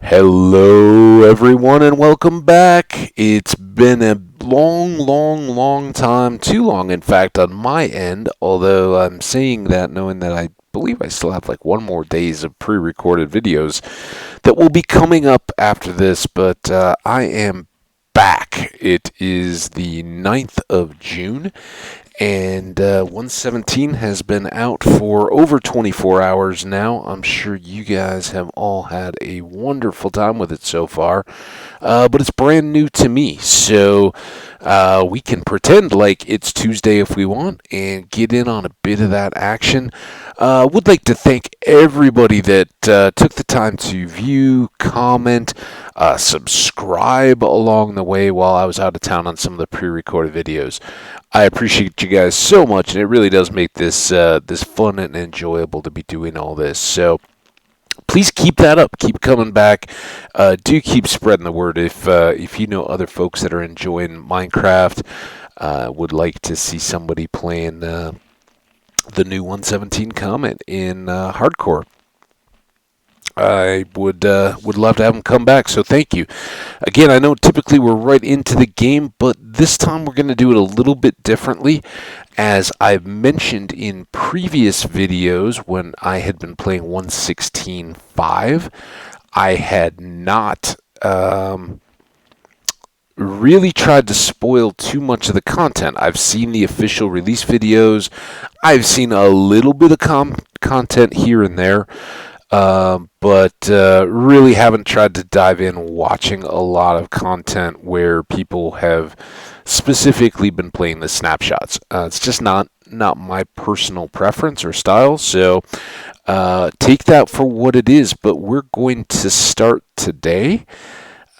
Hello, everyone, and welcome back. It's been a long time, too long, in fact, on my end, although I'm saying that knowing that I believe I still have like one more days of pre-recorded videos that will be coming up after this, but I am back. It is the 9th of June, and 117 has been out for over 24 hours now. I'm sure you guys have all had a wonderful time with it so far, but it's brand new to me, so we can pretend like it's Tuesday if we want and get in on a bit of that action. Would like to thank everybody that took the time to view, comment, subscribe along the way while I was out of town on some of the pre-recorded videos. I appreciate you guys so much, and it really does make this this fun and enjoyable to be doing all this. So please keep that up. Keep coming back. Do keep spreading the word if you know other folks that are enjoying Minecraft. Would like to see somebody playing the new 117 comment in hardcore. I would love to have them come back, so thank you. Again, I know typically we're right into the game, but this time we're going to do it a little bit differently. As I've mentioned in previous videos when I had been playing 116.5, I had not really tried to spoil too much of the content. I've seen the official release videos. I've seen a little bit of content here and there. But really haven't tried to dive in watching a lot of content where people have specifically been playing the snapshots. It's just not my personal preference or style, so take that for what it is. But we're going to start today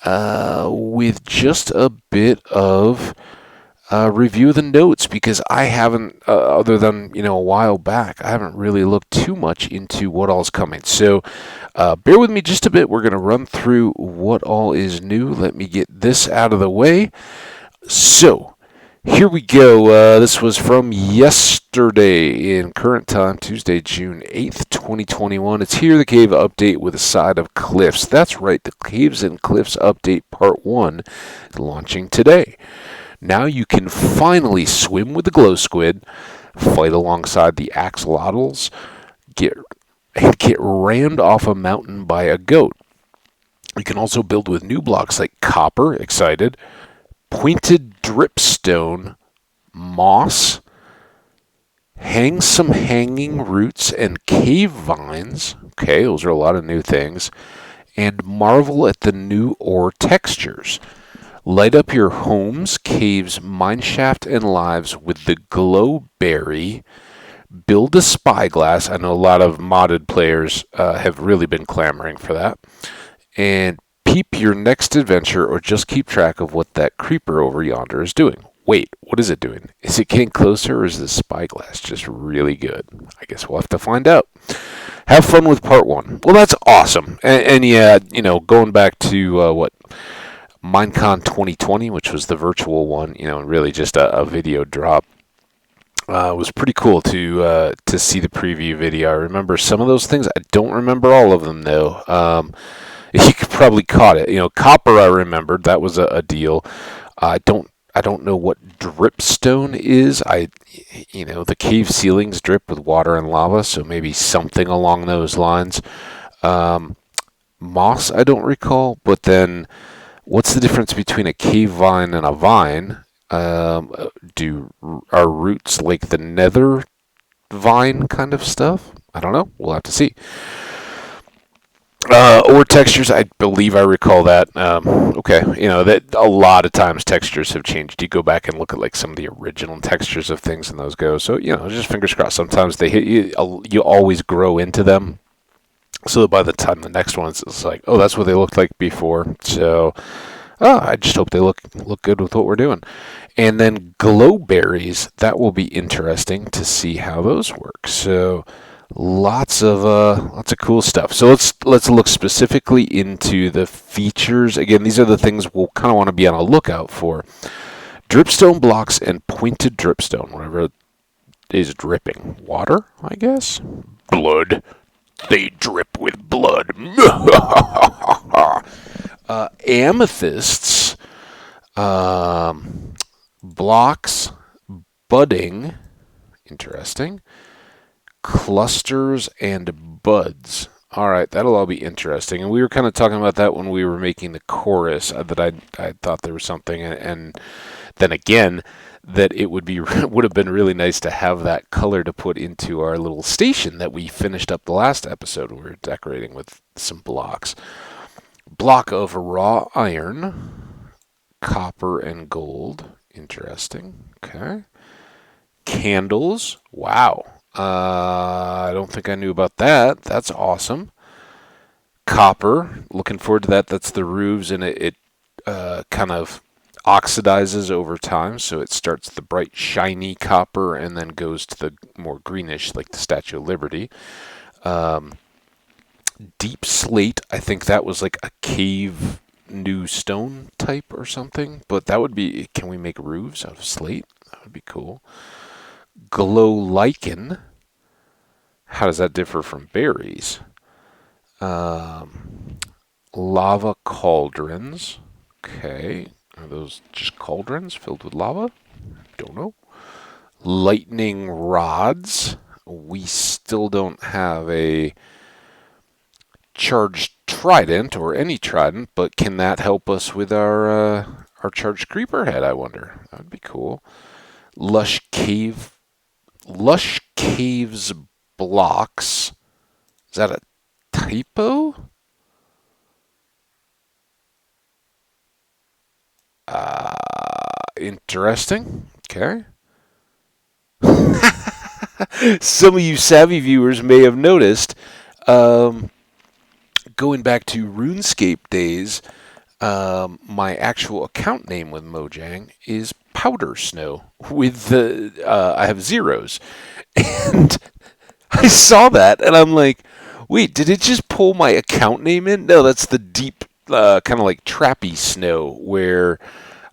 with just a bit of review the notes, because I haven't, other than a while back, I haven't really looked too much into what all's coming. So bear with me just a bit. We're going to run through what all is new. Let me get this out of the way. So here we go. This was from yesterday in current time, Tuesday, June 8th, 2021. It's Here the Cave update with a side of cliffs. That's right, the Caves and Cliffs update part 1 launching today. Now you can finally swim with the glow squid, fight alongside the axolotls, get rammed off a mountain by a goat. You can also build with new blocks like copper, excited, pointed dripstone, moss, hang some hanging roots and cave vines. Okay, those are a lot of new things. And marvel at the new ore textures. Light up your homes, caves, mineshaft, and lives with the glowberry. Build a spyglass. I know a lot of modded players have really been clamoring for that. And peep your next adventure, or just keep track of what that creeper over yonder is doing. Wait, what is it doing? Is it getting closer, or is this spyglass just really good? I guess we'll have to find out. Have fun with part 1. Well, that's awesome. And yeah, going back to Minecon 2020, which was the virtual one, really just a video drop. It was pretty cool to see the preview video. I remember some of those things. I don't remember all of them though. You could probably caught it. Copper I remembered. That was a deal. I don't know what dripstone is. The cave ceilings drip with water and lava, so maybe something along those lines. Moss I don't recall, but then what's the difference between a cave vine and a vine? Are roots like the nether vine kind of stuff? I don't know. We'll have to see. Or textures, I believe I recall that. Okay, that a lot of times textures have changed. You go back and look at like some of the original textures of things, and those go. So just fingers crossed. Sometimes they hit you. You always grow into them. So that by the time the next one's, it's like, oh, that's what they looked like before. So, I just hope they look good with what we're doing. And then glowberries, that will be interesting to see how those work. So, lots of cool stuff. So let's look specifically into the features. Again, these are the things we'll kind of want to be on a lookout for. Dripstone blocks and pointed dripstone, whatever is dripping. Water, I guess. Blood. They drip with blood. amethysts, blocks, budding, interesting, clusters, and buds. All right, that'll all be interesting. And we were kind of talking about that when we were making the chorus, that I thought there was something, and then again, that it would have been really nice to have that color to put into our little station that we finished up the last episode. We were decorating with some blocks. Block of raw iron, copper and gold. Interesting. Okay. Candles. Wow. I don't think I knew about that. That's awesome. Copper. Looking forward to that. That's the roofs, and it kind of oxidizes over time, so it starts the bright, shiny copper and then goes to the more greenish, like the Statue of Liberty. Deep slate. I think that was like a cave new stone type or something, but that would be. Can we make roofs out of slate? That would be cool. Glow lichen. How does that differ from berries? Lava cauldrons. Okay. Are those just cauldrons filled with lava? Don't know. Lightning rods. We still don't have a charged trident or any trident, but can that help us with our charged creeper head, I wonder? That would be cool. Lush caves blocks. Is that a typo? Interesting. Okay. Some of you savvy viewers may have noticed, going back to RuneScape days, my actual account name with Mojang is Powder Snow. With I have zeros, and I saw that, and I'm like, wait, did it just pull my account name in? No, that's the deep, kind of like trappy snow where.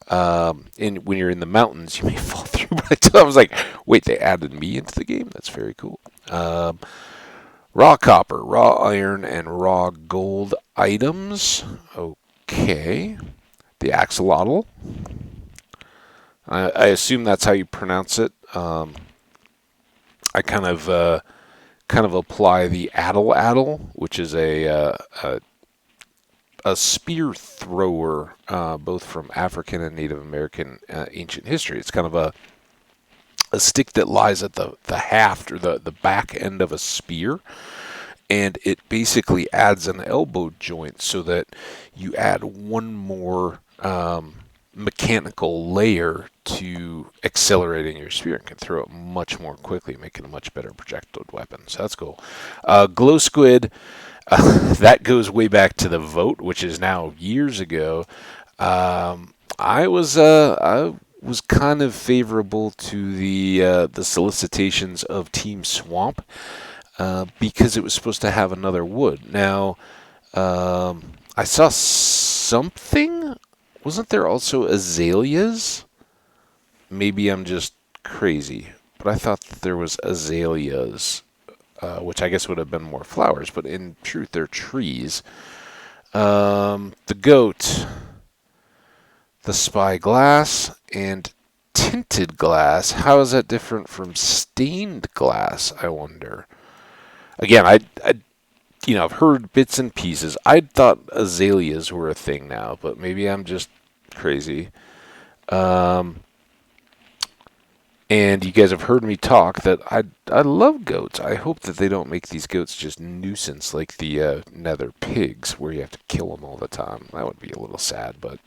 When you're in the mountains, you may fall through. But I was like, wait, they added me into the game? That's very cool. Raw copper, raw iron, and raw gold items. Okay. The axolotl. I assume that's how you pronounce it. I kind of apply the addle, which is a spear thrower, both from African and Native American ancient history. It's kind of a stick that lies at the haft or the back end of a spear, and it basically adds an elbow joint so that you add one more mechanical layer to accelerating your spear and can throw it much more quickly, making a much better projectile weapon. So that's cool. Glow squid. That goes way back to the vote, which is now years ago. I was kind of favorable to the solicitations of Team Swamp, because it was supposed to have another wood. Now, I saw something. Wasn't there also azaleas? Maybe I'm just crazy, but I thought that there was azaleas, which I guess would have been more flowers, but in truth, they're trees. The goat, the spyglass, and tinted glass. How is that different from stained glass, I wonder? Again, I've heard bits and pieces. I thought azaleas were a thing now, but maybe I'm just crazy. And you guys have heard me talk that I love goats. I hope that they don't make these goats just nuisance like the nether pigs, where you have to kill them all the time. That would be a little sad, but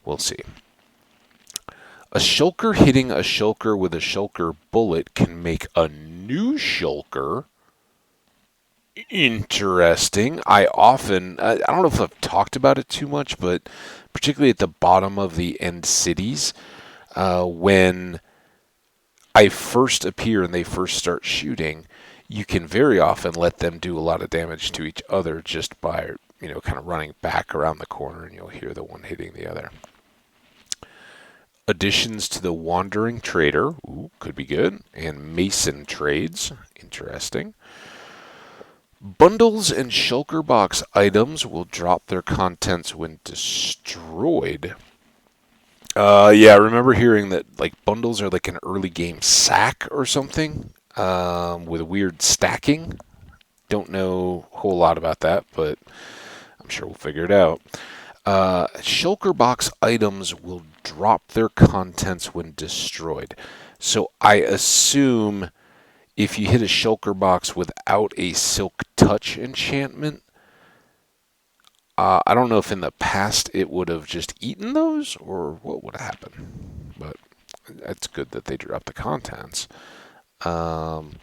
we'll see. A shulker hitting a shulker with a shulker bullet can make a new shulker. Interesting. I don't know if I've talked about it too much, but particularly at the bottom of the end cities, when I first appear and they first start shooting, you can very often let them do a lot of damage to each other just by, kind of running back around the corner, and you'll hear the one hitting the other. Additions to the Wandering Trader, could be good, and Mason trades, interesting. Bundles and shulker box items will drop their contents when destroyed. Yeah, I remember hearing that like bundles are like an early game sack or something, with weird stacking. Don't know a whole lot about that, but I'm sure we'll figure it out. Shulker box items will drop their contents when destroyed. So I assume if you hit a shulker box without a silk touch enchantment, I don't know if in the past it would have just eaten those or what would happen, but it's good that they dropped the contents. Um,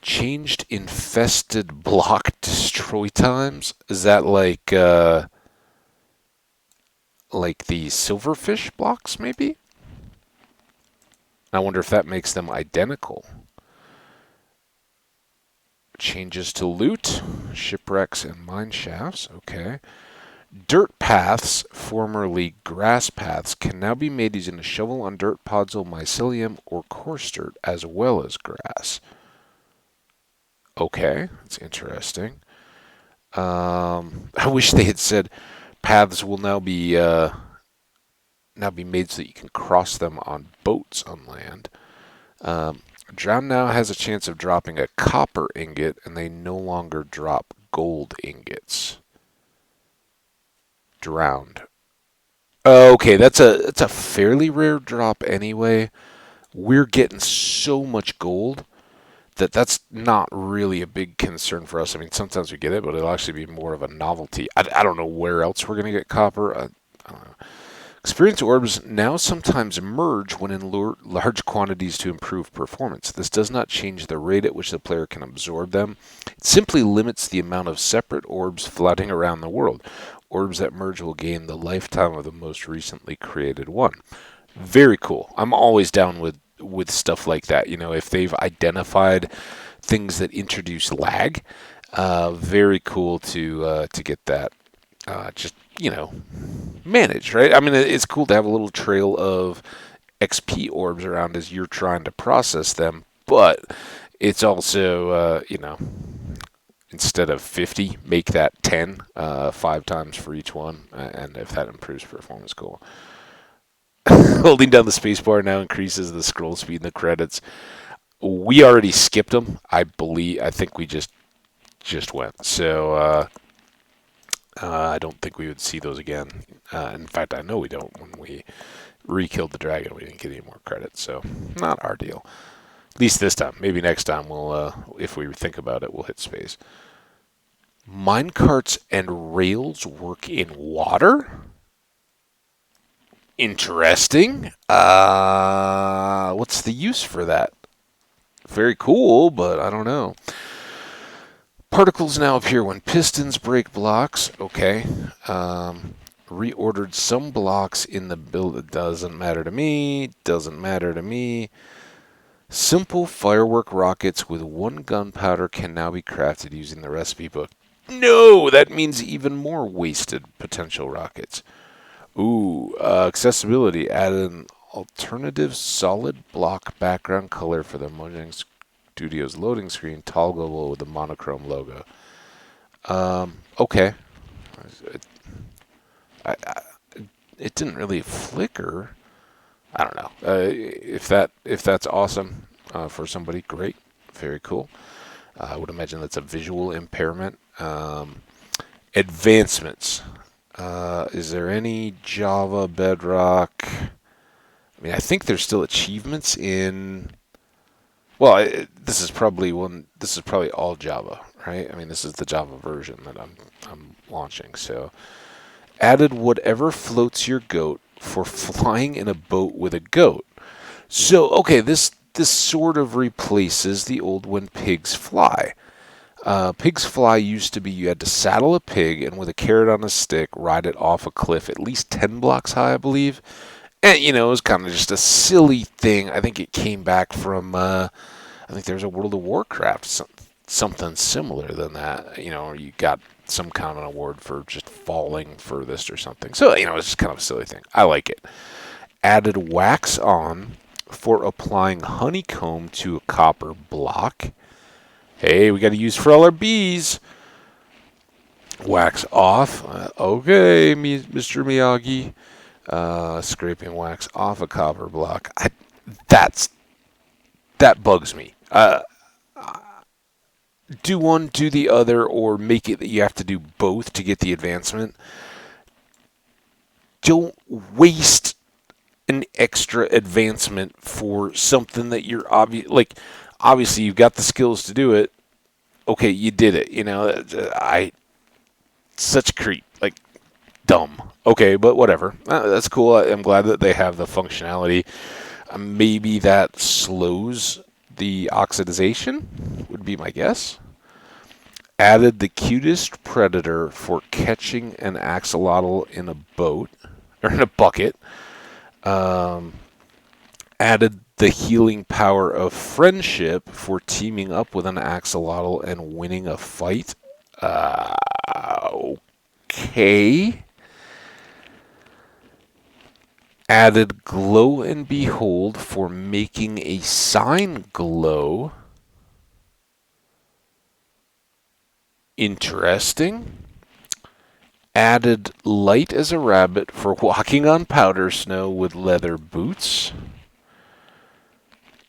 Changed infested block destroy times. Is that like the silverfish blocks maybe? I wonder if that makes them identical. Changes to loot, shipwrecks, and mine shafts. Okay. Dirt paths, formerly grass paths, can now be made using a shovel on dirt, podzol, mycelium, or coarse dirt, as well as grass. Okay, that's interesting. I wish they had said paths will now be made so that you can cross them on boats on land. Drown now has a chance of dropping a copper ingot, and they no longer drop gold ingots. Drowned. Okay, that's a fairly rare drop anyway. We're getting so much gold that's not really a big concern for us. I mean, sometimes we get it, but it'll actually be more of a novelty. I don't know where else we're going to get copper. I don't know. Experience orbs now sometimes emerge when in large quantities to improve performance. This does not change the rate at which the player can absorb them. It simply limits the amount of separate orbs floating around the world. Orbs that merge will gain the lifetime of the most recently created one. Very cool. I'm always down with stuff like that. You know, if they've identified things that introduce lag, very cool to get that. Just managed, right? I mean, it's cool to have a little trail of XP orbs around as you're trying to process them, but it's also, instead of 50, make that 10, 5 times for each one, and if that improves performance, cool. Holding down the spacebar now increases the scroll speed in the credits. We already skipped them, I believe. I think we just went. So, I don't think we would see those again. In fact, I know we don't. When we re-killed the dragon, we didn't get any more credit, so not our deal. At least this time. Maybe next time we'll, if we think about it, we'll hit space. Minecarts and rails work in water? Interesting. What's the use for that? Very cool, but I don't know. Particles now appear when pistons break blocks. Okay. Reordered some blocks in the build. It doesn't matter to me. Doesn't matter to me. Simple firework rockets with 1 gunpowder can now be crafted using the recipe book. No, that means even more wasted potential rockets. Ooh, accessibility. Add an alternative solid block background color for the Mojang Studios loading screen, toggleable with the monochrome logo. Okay. It didn't really flicker. I don't know. If that's awesome for somebody, great, very cool. I would imagine that's a visual impairment. Advancements. Is there any Java, Bedrock? I mean, I think there's still achievements in. Well, this is probably all Java, right? I mean, this is the Java version that I'm launching. So, added whatever floats your goat for flying in a boat with a goat. So, okay, this sort of replaces the old when pigs fly. Pigs fly used to be you had to saddle a pig and with a carrot on a stick ride it off a cliff at least 10 blocks high, I believe. And, it was kind of just a silly thing. I think it came back from, I think there's a World of Warcraft, something similar than that. You got some kind of an award for just falling furthest or something. So, it's just kind of a silly thing. I like it. Added wax on for applying honeycomb to a copper block. Hey, we got to use for all our bees. Wax off. Okay, Mr. Miyagi. Scraping wax off a copper block. That bugs me. Do one, do the other, or make it that you have to do both to get the advancement. Don't waste an extra advancement for something that you're obviously you've got the skills to do it. Okay, you did it. Such creep, like dumb. Okay, but whatever. That's cool. I'm glad that they have the functionality. Maybe that slows the oxidization, would be my guess. Added the cutest predator for catching an axolotl in a boat, or in a bucket. Added the healing power of friendship for teaming up with an axolotl and winning a fight. Okay. Added glow and behold for making a sign glow. Interesting. Added light as a rabbit for walking on powder snow with leather boots.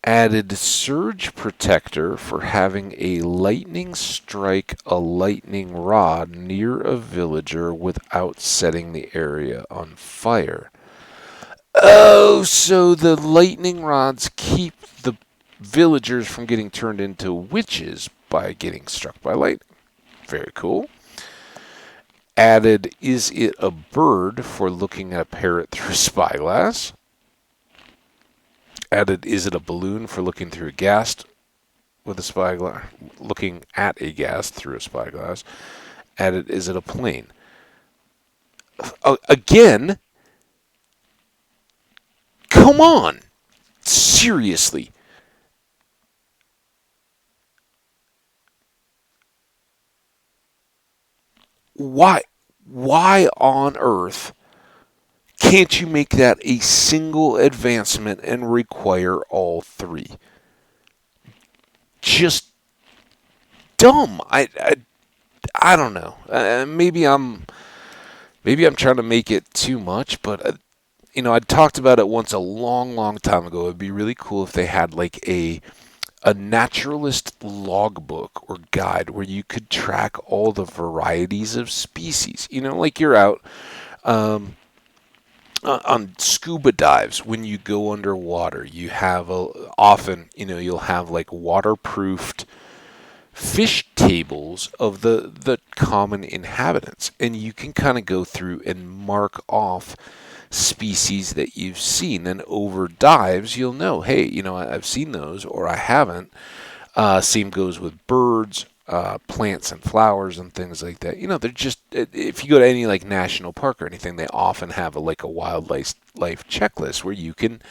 Added surge protector for having a lightning strike a lightning rod near a villager without setting the area on fire. Oh, so the lightning rods keep the villagers from getting turned into witches by getting struck by lightning. Very cool. Added, is it a bird for looking at a parrot through a spyglass? Added, is it a balloon for looking through a gas with a spyglass, looking at a gas through a spyglass? Added, is it a plane? Again, come on, seriously. Why on earth can't you make that a single advancement and require all three? Just dumb. I don't know. Maybe I'm trying to make it too much, but I talked about it once a long time ago. It'd be really cool if they had like a naturalist logbook or guide where you could track all the varieties of species. Like you're out on scuba dives when you go underwater. You have often, you'll have like waterproofed fish tables of the common inhabitants, and you can kind of go through and mark off species that you've seen, and over dives you'll know, hey, I've seen those or I haven't. Same goes with birds, plants and flowers and things like that. They're just, if you go to any like national park or anything, they often have a wildlife checklist where you can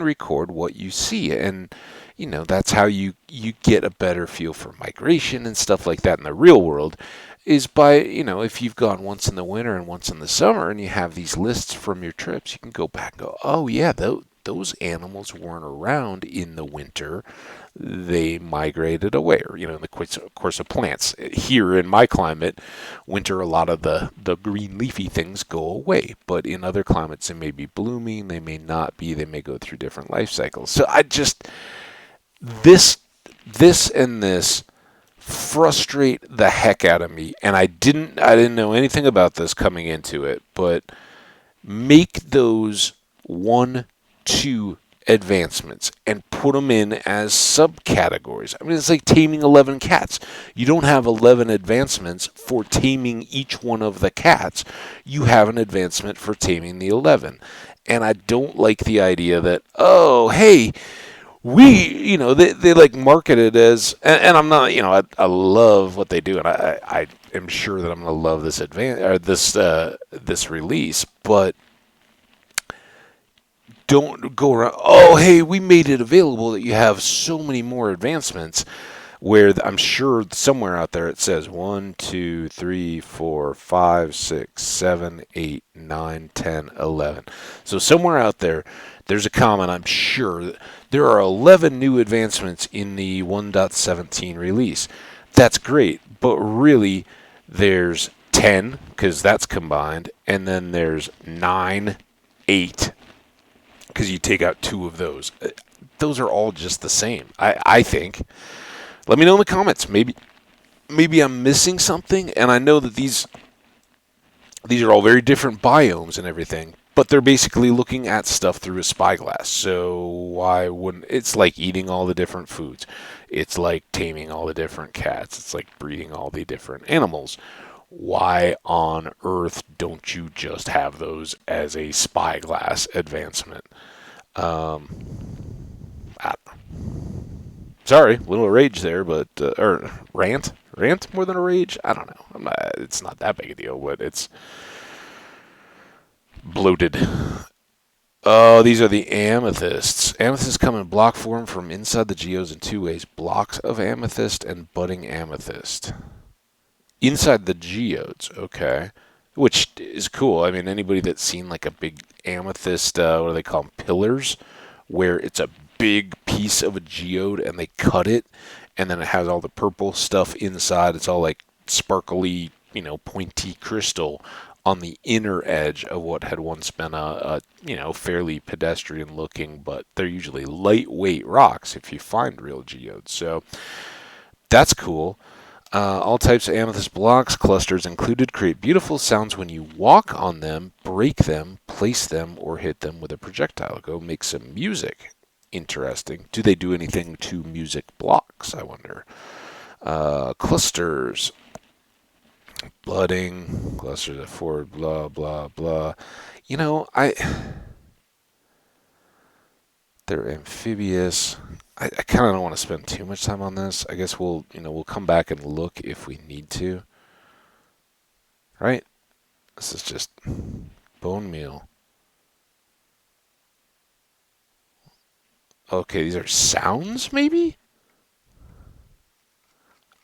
record what you see, and that's how you get a better feel for migration and stuff like that in the real world, is by, if you've gone once in the winter and once in the summer and you have these lists from your trips, you can go back and go, oh yeah, those animals weren't around in the winter. They migrated away, or, in the course of plants. Here in my climate, winter, a lot of the green leafy things go away. But in other climates, they may be blooming, they may not be, they may go through different life cycles. So this and this frustrate the heck out of me, and I didn't know anything about this coming into it, but make those 1, 2 advancements and put them in as subcategories. I mean, it's like taming 11 cats. You don't have 11 advancements for taming each one of the cats. You have an advancement for taming the 11. And I don't like the idea that, oh, hey, they like market it as, and I'm not, I love what they do, and I am sure that I'm going to love this this release, but don't go around, oh, hey, we made it available that you have so many more advancements. where I'm sure somewhere out there it says 1, 2, 3, 4, 5, 6, 7, 8, 9, 10, 11. So somewhere out there, there's a comment, I'm sure, that there are 11 new advancements in the 1.17 release. That's great, but really, there's 10, because that's combined, and then there's 9, 8, because you take out 2 of those. Those are all just the same, I think. Let me know in the comments. Maybe I'm missing something, and I know that these are all very different biomes and everything, but they're basically looking at stuff through a spyglass. So why wouldn't? It's like eating all the different foods. It's like taming all the different cats. It's like breeding all the different animals. Why on earth don't you just have those as a spyglass advancement? I don't know. Sorry, little rage there, but or rant more than a rage. I don't know. It's not that big a deal, but it's bloated. Oh, these are the amethysts. Amethysts come in block form from inside the geodes in 2 ways: blocks of amethyst and budding amethyst. Inside the geodes, okay, which is cool. I mean, anybody that's seen like a big amethyst, what do they call them, pillars, where it's a big piece of a geode and they cut it, and then it has all the purple stuff inside. It's all like sparkly, pointy crystal on the inner edge of what had once been a fairly pedestrian looking, but they're usually lightweight rocks if you find real geodes. So that's cool. All types of amethyst blocks, clusters included, create beautiful sounds when you walk on them, break them, place them, or hit them with a projectile. Go make some music. Interesting. Do they do anything to music blocks, I wonder? Clusters. Blooding. Clusters of forward, blah, blah, blah. They're amphibious. I kind of don't want to spend too much time on this. I guess we'll come back and look if we need to. Right? This is just bone meal. Okay, these are sounds, maybe?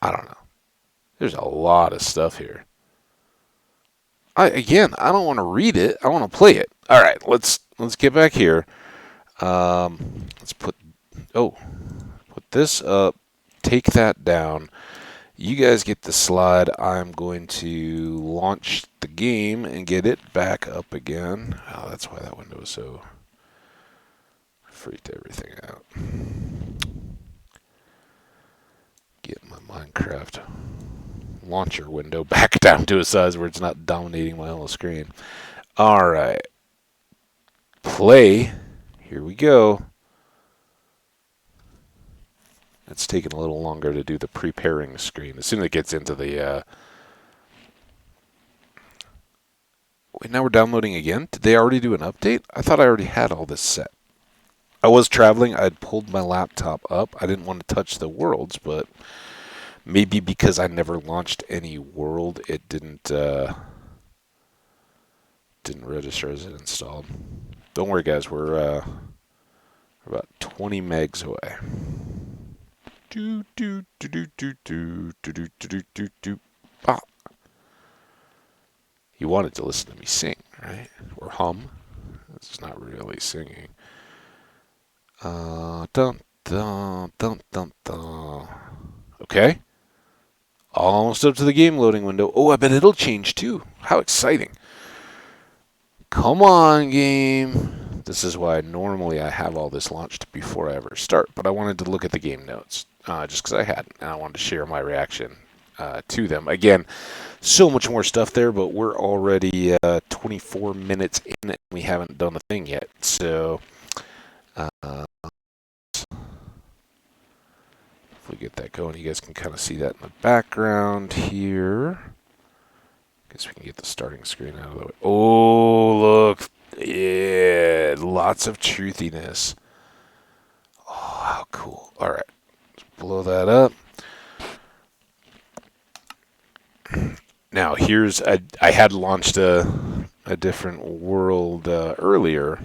I don't know. There's a lot of stuff here. I don't want to read it. I want to play it. All right, let's get back here. Let's put this up. Take that down. You guys get the slide. I'm going to launch the game and get it back up again. Oh, that's why that window is so freaked everything out. Get my Minecraft launcher window back down to a size where it's not dominating my whole screen. All right. Play. Here we go. It's taking a little longer to do the preparing screen. As soon as it gets into the... Wait, now we're downloading again? Did they already do an update? I thought I already had all this set. I was traveling. I'd pulled my laptop up. I didn't want to touch the worlds, but maybe because I never launched any world, it didn't register as it installed. Don't worry, guys. We're about 20 megs away. Ah. You wanted to listen to me sing, right? Or hum. This is not really singing. Dun, dun, dun, dun, dun. Okay. Almost up to the game loading window. Oh, I bet it'll change too. How exciting. Come on, game. This is why normally I have all this launched before I ever start. But I wanted to look at the game notes just because I hadn't. And I wanted to share my reaction to them. Again, so much more stuff there, but we're already 24 minutes in and we haven't done a thing yet. So if we get that going, you guys can kind of see that in the background here. Guess we can get the starting screen out of the way. Oh, look. Yeah, lots of truthiness. Oh, how cool. All right. Let's blow that up. Now, here's... I had launched a different world earlier.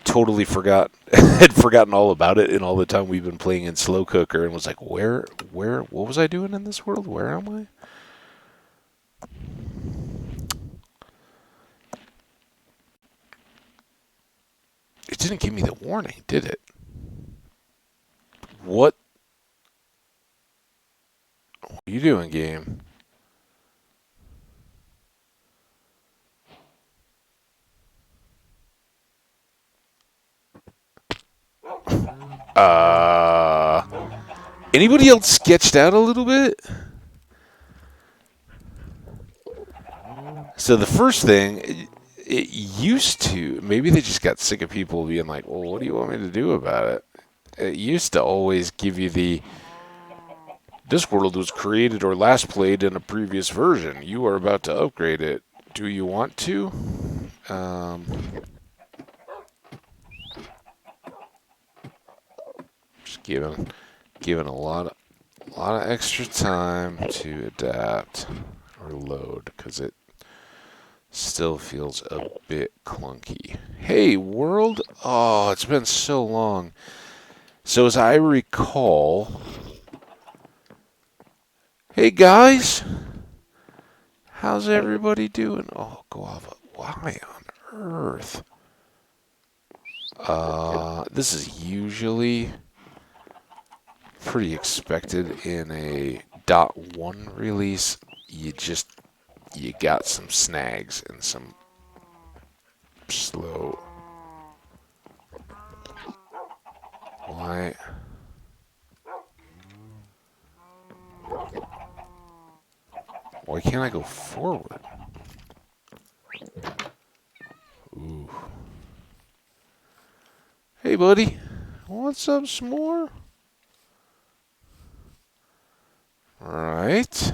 totally forgot had forgotten all about it in all the time we've been playing in slow cooker, and was like, what was I doing in this world? Where am I? It didn't give me the warning, did it? What are you doing, game? Anybody else sketched out a little bit? So the first thing, it used to, maybe they just got sick of people being like, well, what do you want me to do about it? It used to always give you this world was created or last played in a previous version. You are about to upgrade it. Do you want to? Just giving a lot of extra time to adapt or load, because it still feels a bit clunky. Hey, world! Oh, it's been so long. So as I recall, hey guys, how's everybody doing? Oh, guava, why on earth? This is usually pretty expected in a .1 release. You got some snags and some slow. Why? Why can't I go forward? Ooh. Hey, buddy. What's up, s'more? Alright.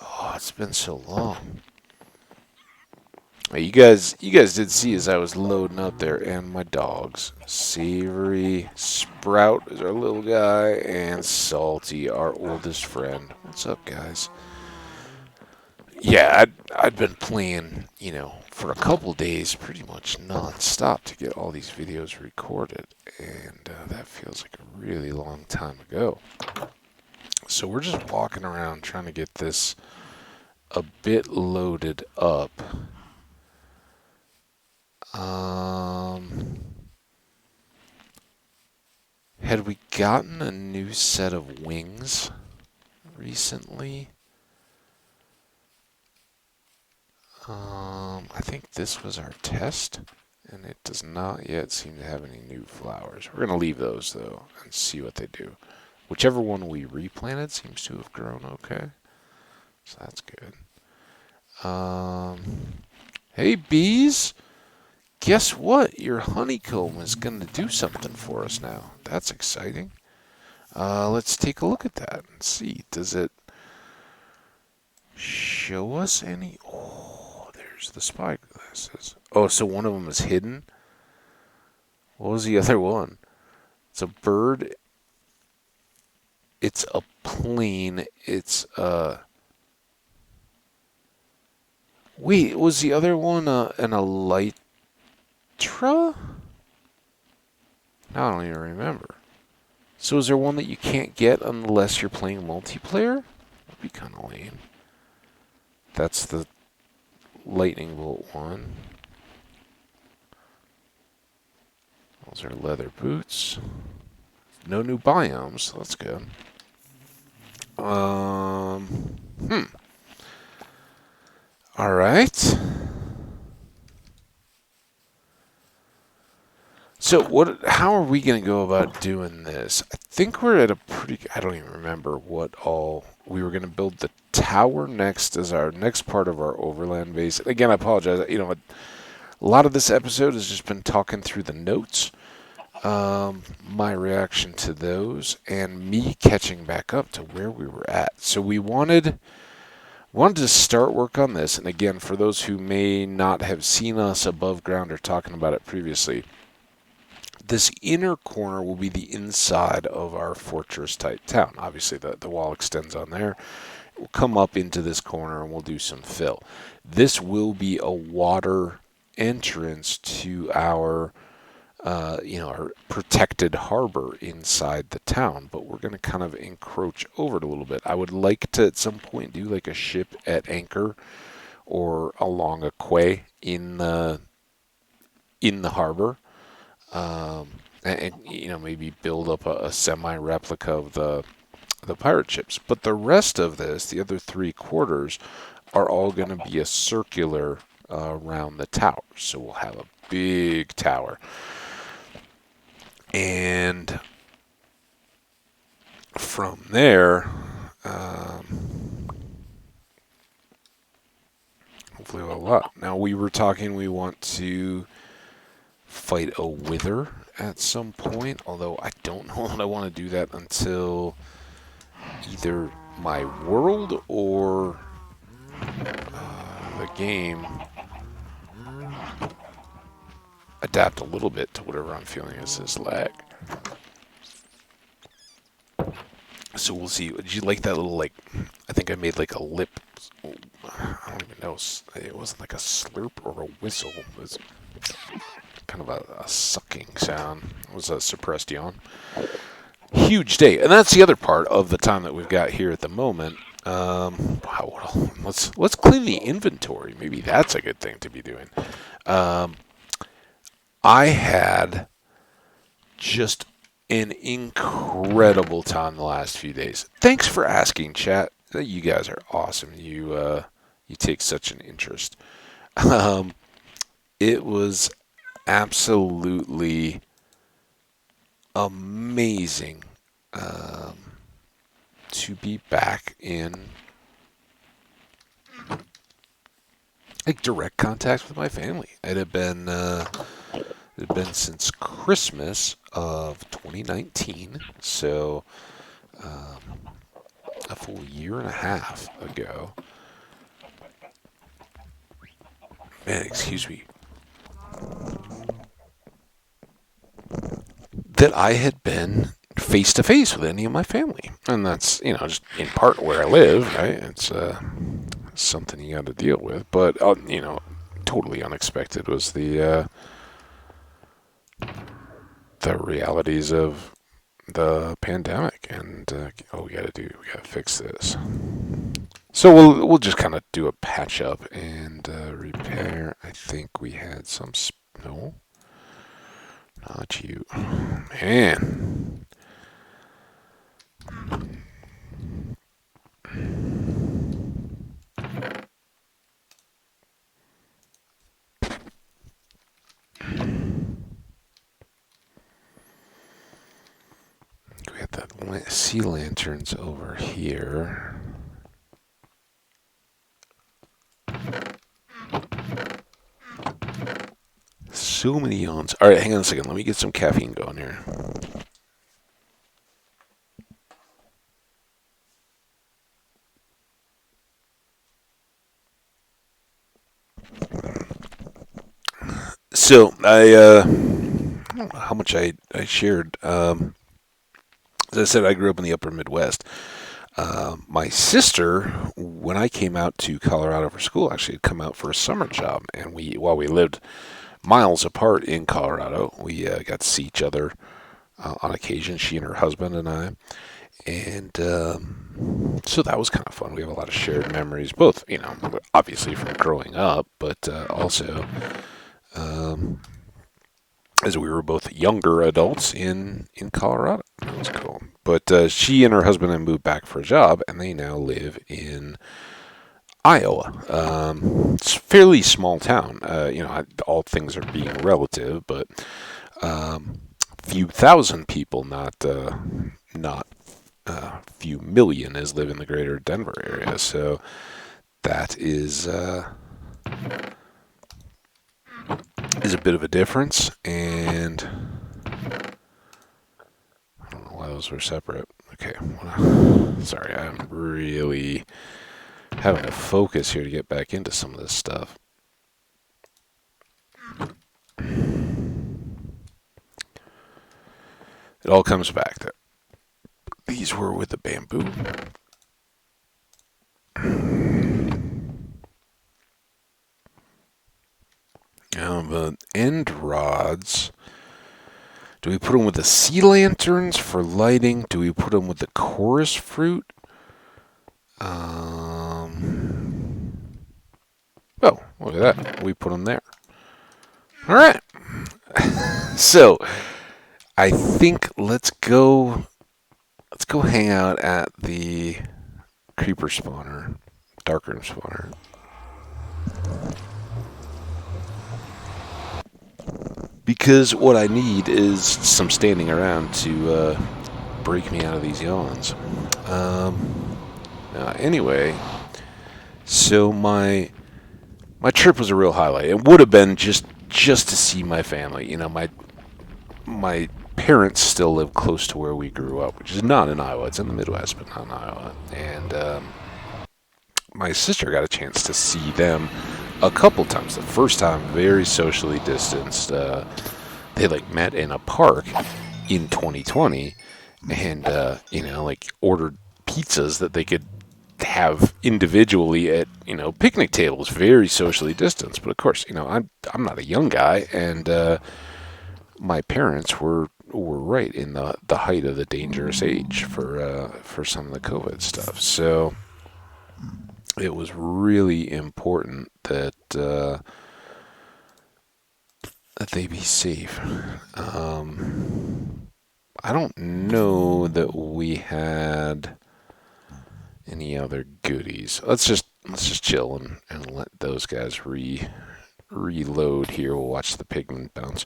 Oh, it's been so long. You guys did see as I was loading up there, and my dogs. Savory, Sprout is our little guy, and Salty, our oldest friend. What's up, guys? Yeah, I'd been playing, for a couple days, pretty much non-stop to get all these videos recorded, and that feels like a really long time ago. So we're just walking around trying to get this a bit loaded up. Had we gotten a new set of wings recently? I think this was our test, and it does not yet seem to have any new flowers. We're going to leave those, though, and see what they do. Whichever one we replanted seems to have grown okay, so that's good. Hey, bees! Guess what? Your honeycomb is going to do something for us now. That's exciting. Let's take a look at that and see. Does it show us any? Oh, there's the spyglasses. Oh, so one of them is hidden? What was the other one? It's a bird. It's a plane. It's Wait, was the other one an elytra? No, I don't even remember. So is there one that you can't get unless you're playing multiplayer? That'd be kind of lame. That's the lightning bolt one. Those are leather boots. No new biomes, so that's good. All right. So how are we going to go about doing this? I think we're at a I don't even remember what all. We were going to build the tower next as our next part of our overland base. And again, I apologize. A lot of this episode has just been talking through the notes, my reaction to those, and me catching back up to where we were at. So we wanted to start work on this. And again, for those who may not have seen us above ground or talking about it previously, this inner corner will be the inside of our fortress-type town. Obviously, the wall extends on there. We'll come up into this corner, and we'll do some fill. This will be a water entrance to our our protected harbor inside the town, but we're going to kind of encroach over it a little bit. I would like to at some point do like a ship at anchor or along a quay in the harbor, and maybe build up a semi replica of the pirate ships. But the rest of this, the other 3/4, are all going to be a circular around the tower. So we'll have a big tower. And from there, hopefully we'll have a lot. Now, we were talking, we want to fight a wither at some point, although I don't know that I want to do that until either my world or the game adapt a little bit to whatever I'm feeling is this lag. So we'll see. Did you like that little, like, I think I made like a lip, I don't even know, it wasn't like a slurp or a whistle. It was kind of a sucking sound. It was a suppressed yawn. Huge day. And that's the other part of the time that we've got here at the moment. Wow, let's clean the inventory. Maybe that's a good thing to be doing. I had just an incredible time the last few days. Thanks for asking, chat. You guys are awesome. You take such an interest. It was absolutely amazing to be back in like direct contact with my family. It had been since Christmas of 2019, so a full year and a half ago. Man, excuse me. That I had been face to face with any of my family, and that's just in part where I live. Right, it's something you got to deal with. But totally unexpected was the realities of the pandemic, and we gotta fix this. So we'll just kind of do a patch up and repair. I think we had some no, not you, man. We got that sea lanterns over here. So many yawns. All right, hang on a second. Let me get some caffeine going here. So I don't know how much I shared. As I said, I grew up in the upper Midwest. My sister, when I came out to Colorado for school, actually had come out for a summer job, and while we lived miles apart in Colorado, we got to see each other on occasion. She and her husband and I, and so that was kind of fun. We have a lot of shared memories, both obviously from growing up, but also as we were both younger adults in Colorado. That was cool. But she and her husband then moved back for a job, and they now live in Iowa. It's a fairly small town. All things are being relative, but few thousand people, not few million, as live in the greater Denver area. So that is a bit of a difference, and I don't know why those were separate. Okay, sorry, I'm really having to focus here to get back into some of this stuff. It all comes back that these were with the bamboo. The end rods. Do we put them with the sea lanterns for lighting? Do we put them with the chorus fruit? Oh, look at that. We put them there. All right. So I think let's go hang out at the creeper spawner, darkroom spawner. Because what I need is some standing around to break me out of these yawns. Anyway, so my trip was a real highlight. It would have been just to see my family. You know, my parents still live close to where we grew up, which is not in Iowa. It's in the Midwest, but not in Iowa. And my sister got a chance to see them a couple times. The first time, very socially distanced. They met in a park in 2020, and ordered pizzas that they could have individually at picnic tables, very socially distanced. But of course, I'm not a young guy, and my parents were right in the height of the dangerous age for some of the COVID stuff. So it was really important that they be safe. I don't know that we had any other goodies. Let's just chill and let those guys reload here. We'll watch the pigmen bounce.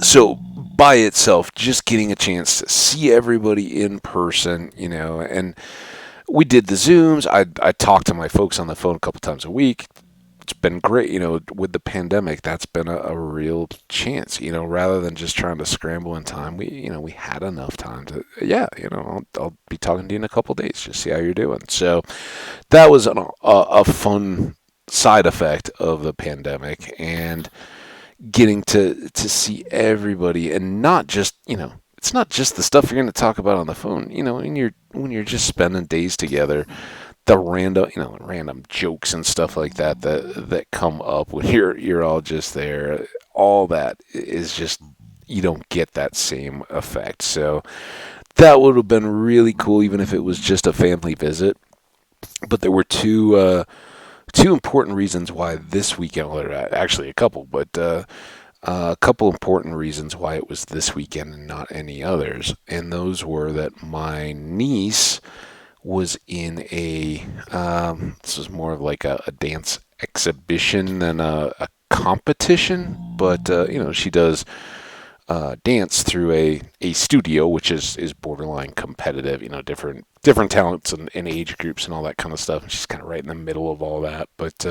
So by itself, just getting a chance to see everybody in person, and we did the Zooms. I talked to my folks on the phone a couple times a week. It's been great, with the pandemic, that's been a real chance, rather than just trying to scramble in time. We had enough time to, I'll be talking to you in a couple days, just see how you're doing. So that was a fun side effect of the pandemic, and getting to see everybody, and not just, it's not just the stuff you're going to talk about on the phone, when you're just spending days together. The random jokes and stuff like that come up when you're all just there. All that is just, you don't get that same effect. So that would have been really cool, even if it was just a family visit. But there were two important reasons why this weekend, well, actually a couple, but a couple important reasons why it was this weekend and not any others. And those were that my niece was in this was more of like a dance exhibition than a competition, but she does dance through a studio, which is borderline competitive, different talents and age groups and all that kind of stuff. And she's kind of right in the middle of all that, but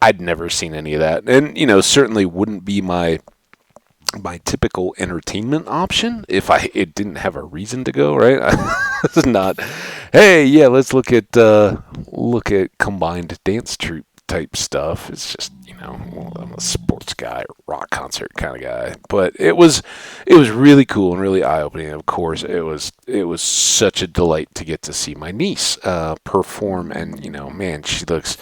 I'd never seen any of that, and certainly wouldn't be my typical entertainment option if it didn't have a reason to go, right? This is not, hey, yeah, let's look at combined dance troupe type stuff. It's just, I'm a sports guy, rock concert kind of guy. But it was really cool and really eye opening. Of course, it was such a delight to get to see my niece perform, and man, she looks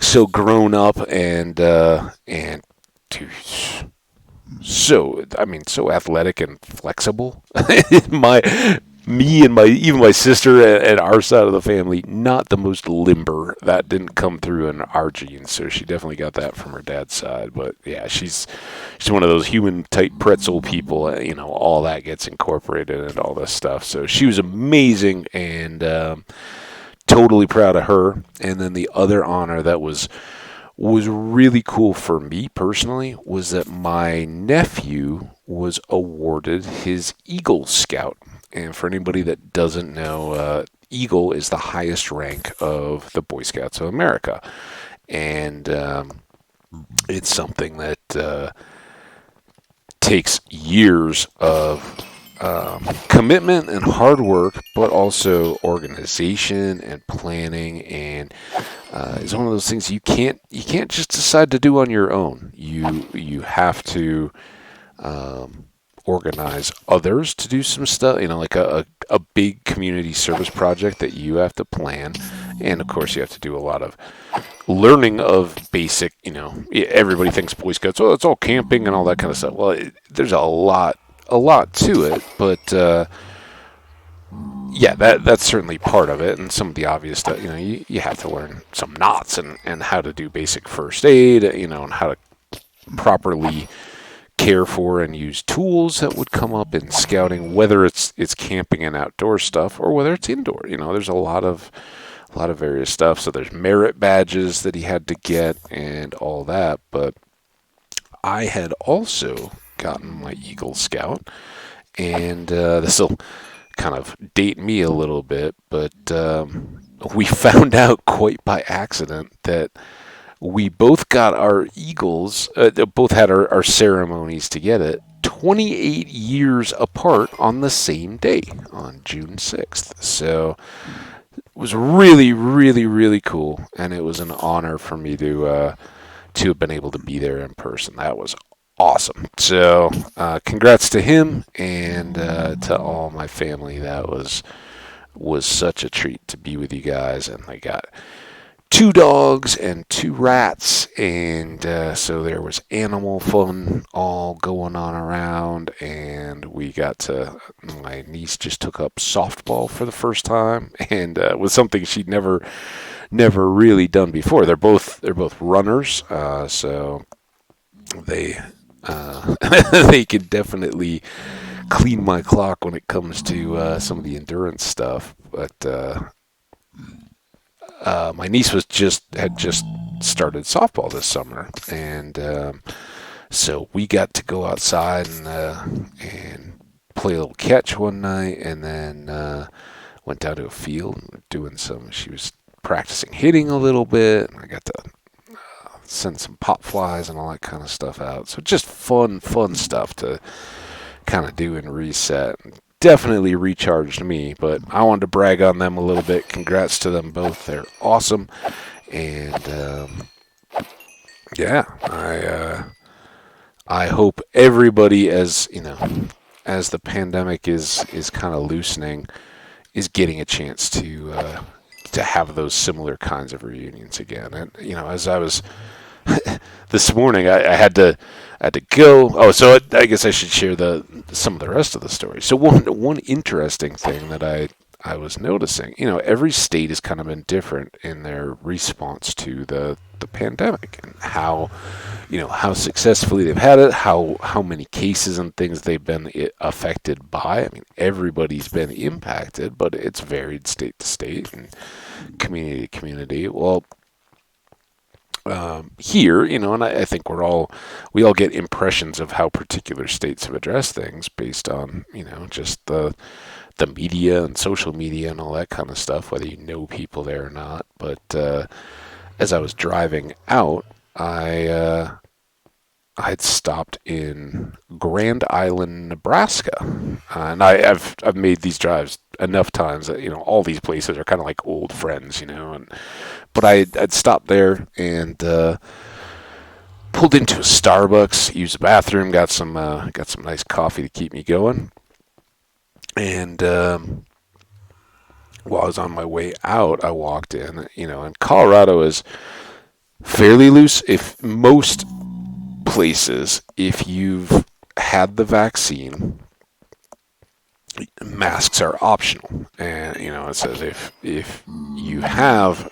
so grown up and dude, so athletic and flexible. Even my sister and our side of the family, not the most limber. That didn't come through in our genes, so she definitely got that from her dad's side. But yeah, she's one of those human type pretzel people. All that gets incorporated into all this stuff. So she was amazing, and totally proud of her. And then the other honor that was really cool for me personally was that my nephew was awarded his Eagle Scout. And for anybody that doesn't know, Eagle is the highest rank of the Boy Scouts of America. And it's something that takes years of commitment and hard work, but also organization and planning, and it's one of those things you can't just decide to do on your own. You have to organize others to do some stuff, like a big community service project that you have to plan, And of course, you have to do a lot of learning of basic, everybody thinks Boy Scouts, oh, it's all camping and all that kind of stuff. Well, there's a lot to it, but yeah, that's certainly part of it, and some of the obvious stuff. You have to learn some knots and how to do basic first aid, and how to properly care for and use tools that would come up in scouting, whether it's camping and outdoor stuff or whether it's indoor. There's a lot of various stuff. So there's merit badges that he had to get and all that. But I had also gotten my Eagle Scout, and this will kind of date me a little bit, but we found out quite by accident that we both got our Eagles, both had our ceremonies to get it 28 years apart on the same day, on June 6th. So it was really, really, really cool, and it was an honor for me to have been able to be there in person. That was awesome. So congrats to him and to all my family. That was such a treat to be with you guys, and I got 2 dogs and 2 rats, and so there was animal fun all going on around, and my niece just took up softball for the first time, and was something she'd never really done before. They're both runners, so they they could definitely clean my clock when it comes to some of the endurance stuff, but my niece had just started softball this summer, and so we got to go outside and play a little catch one night, and then went down to a field doing some. She was practicing hitting a little bit, and I got to send some pop flies and all that kind of stuff out. So just fun stuff to kind of do and reset. Definitely recharged me, but I wanted to brag on them a little bit. Congrats to them both. They're awesome. And yeah, I hope everybody, as the pandemic is kind of loosening, is getting a chance to have those similar kinds of reunions again. And as I was this morning, I had to go. Oh, so I guess I should share some of the rest of the story. So one interesting thing that I was noticing, every state has kind of been different in their response to the pandemic, and how successfully they've had it, how many cases and things they've been affected by. I mean, everybody's been impacted, but it's varied state to state and community to community. Well, here, and I think we all get impressions of how particular states have addressed things based on, just the media and social media and all that kind of stuff, whether you know people there or not. But as I was driving out, I'd stopped in Grand Island, Nebraska, and I've made these drives enough times that all these places are kind of like old friends, but I'd stopped there and pulled into a Starbucks, used the bathroom, got some nice coffee to keep me going, and while I was on my way out, I walked in, and Colorado is fairly loose. If most places, if you've had the vaccine, masks are optional, and it says if you have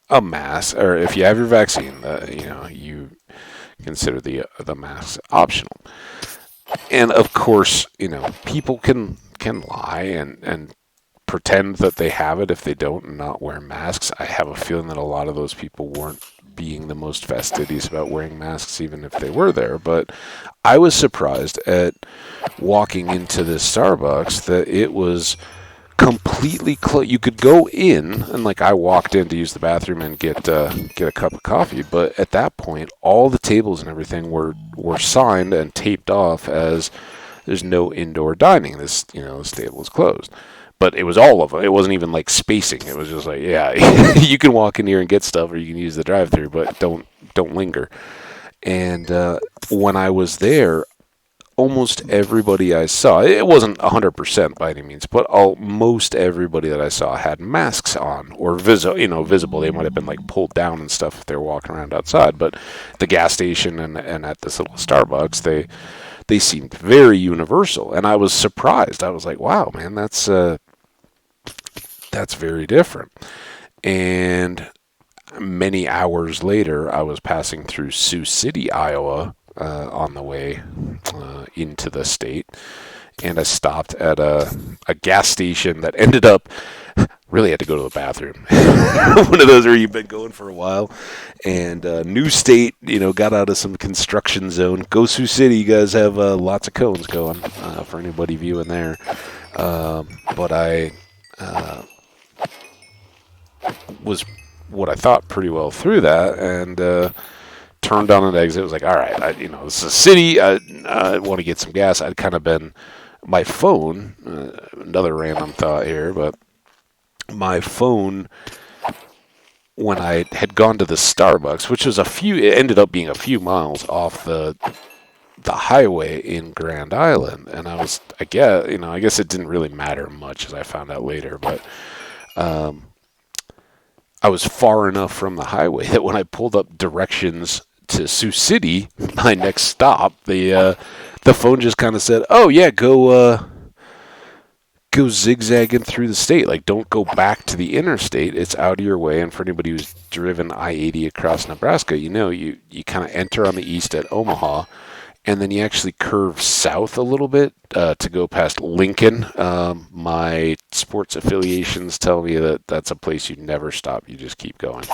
a mask, or if you have your vaccine, you consider the masks optional. And of course, people can lie and pretend that they have it if they don't, and not wear masks. I have a feeling that a lot of those people weren't being the most fastidious about wearing masks, even if they were there. But I was surprised at walking into this Starbucks that it was completely closed. You could go in, and I walked in to use the bathroom and get a cup of coffee, but at that point, all the tables and everything were signed and taped off as there's no indoor dining. This table is closed. But it was all of them. It wasn't even spacing. It was just yeah, you can walk in here and get stuff, or you can use the drive-thru, but don't linger. And when I was there, almost everybody I saw, it wasn't 100% by any means, but most everybody that I saw had masks on or visible. They might have been like pulled down and stuff if they were walking around outside, but the gas station and at this little Starbucks, they seemed very universal, and I was surprised. I was like, wow, man, that's very different. And many hours later, I was passing through Sioux City, Iowa, on the way into the state, and I stopped at a gas station that ended up really had to go to the bathroom. One of those where you've been going for a while, and new state, got out of some construction zone. Go Sioux City, you guys have lots of cones going for anybody viewing there. But I was what I thought pretty well through that, and turned on an exit. It was like, all right, this is a city. I want to get some gas. I'd kind of been my phone. Another random thought here, but my phone, when I had gone to the Starbucks, which was it ended up being a few miles off the highway in Grand Island, and I guess it didn't really matter much, as I found out later, but I was far enough from the highway that when I pulled up directions to Sioux City, my next stop, the phone just kind of said, "Oh yeah, go zigzagging through the state. Like, don't go back to the interstate. It's out of your way." And for anybody who's driven I-80 across Nebraska, you kind of enter on the east at Omaha, and then you actually curve south a little bit to go past Lincoln. My sports affiliations tell me that that's a place you never stop. You just keep going.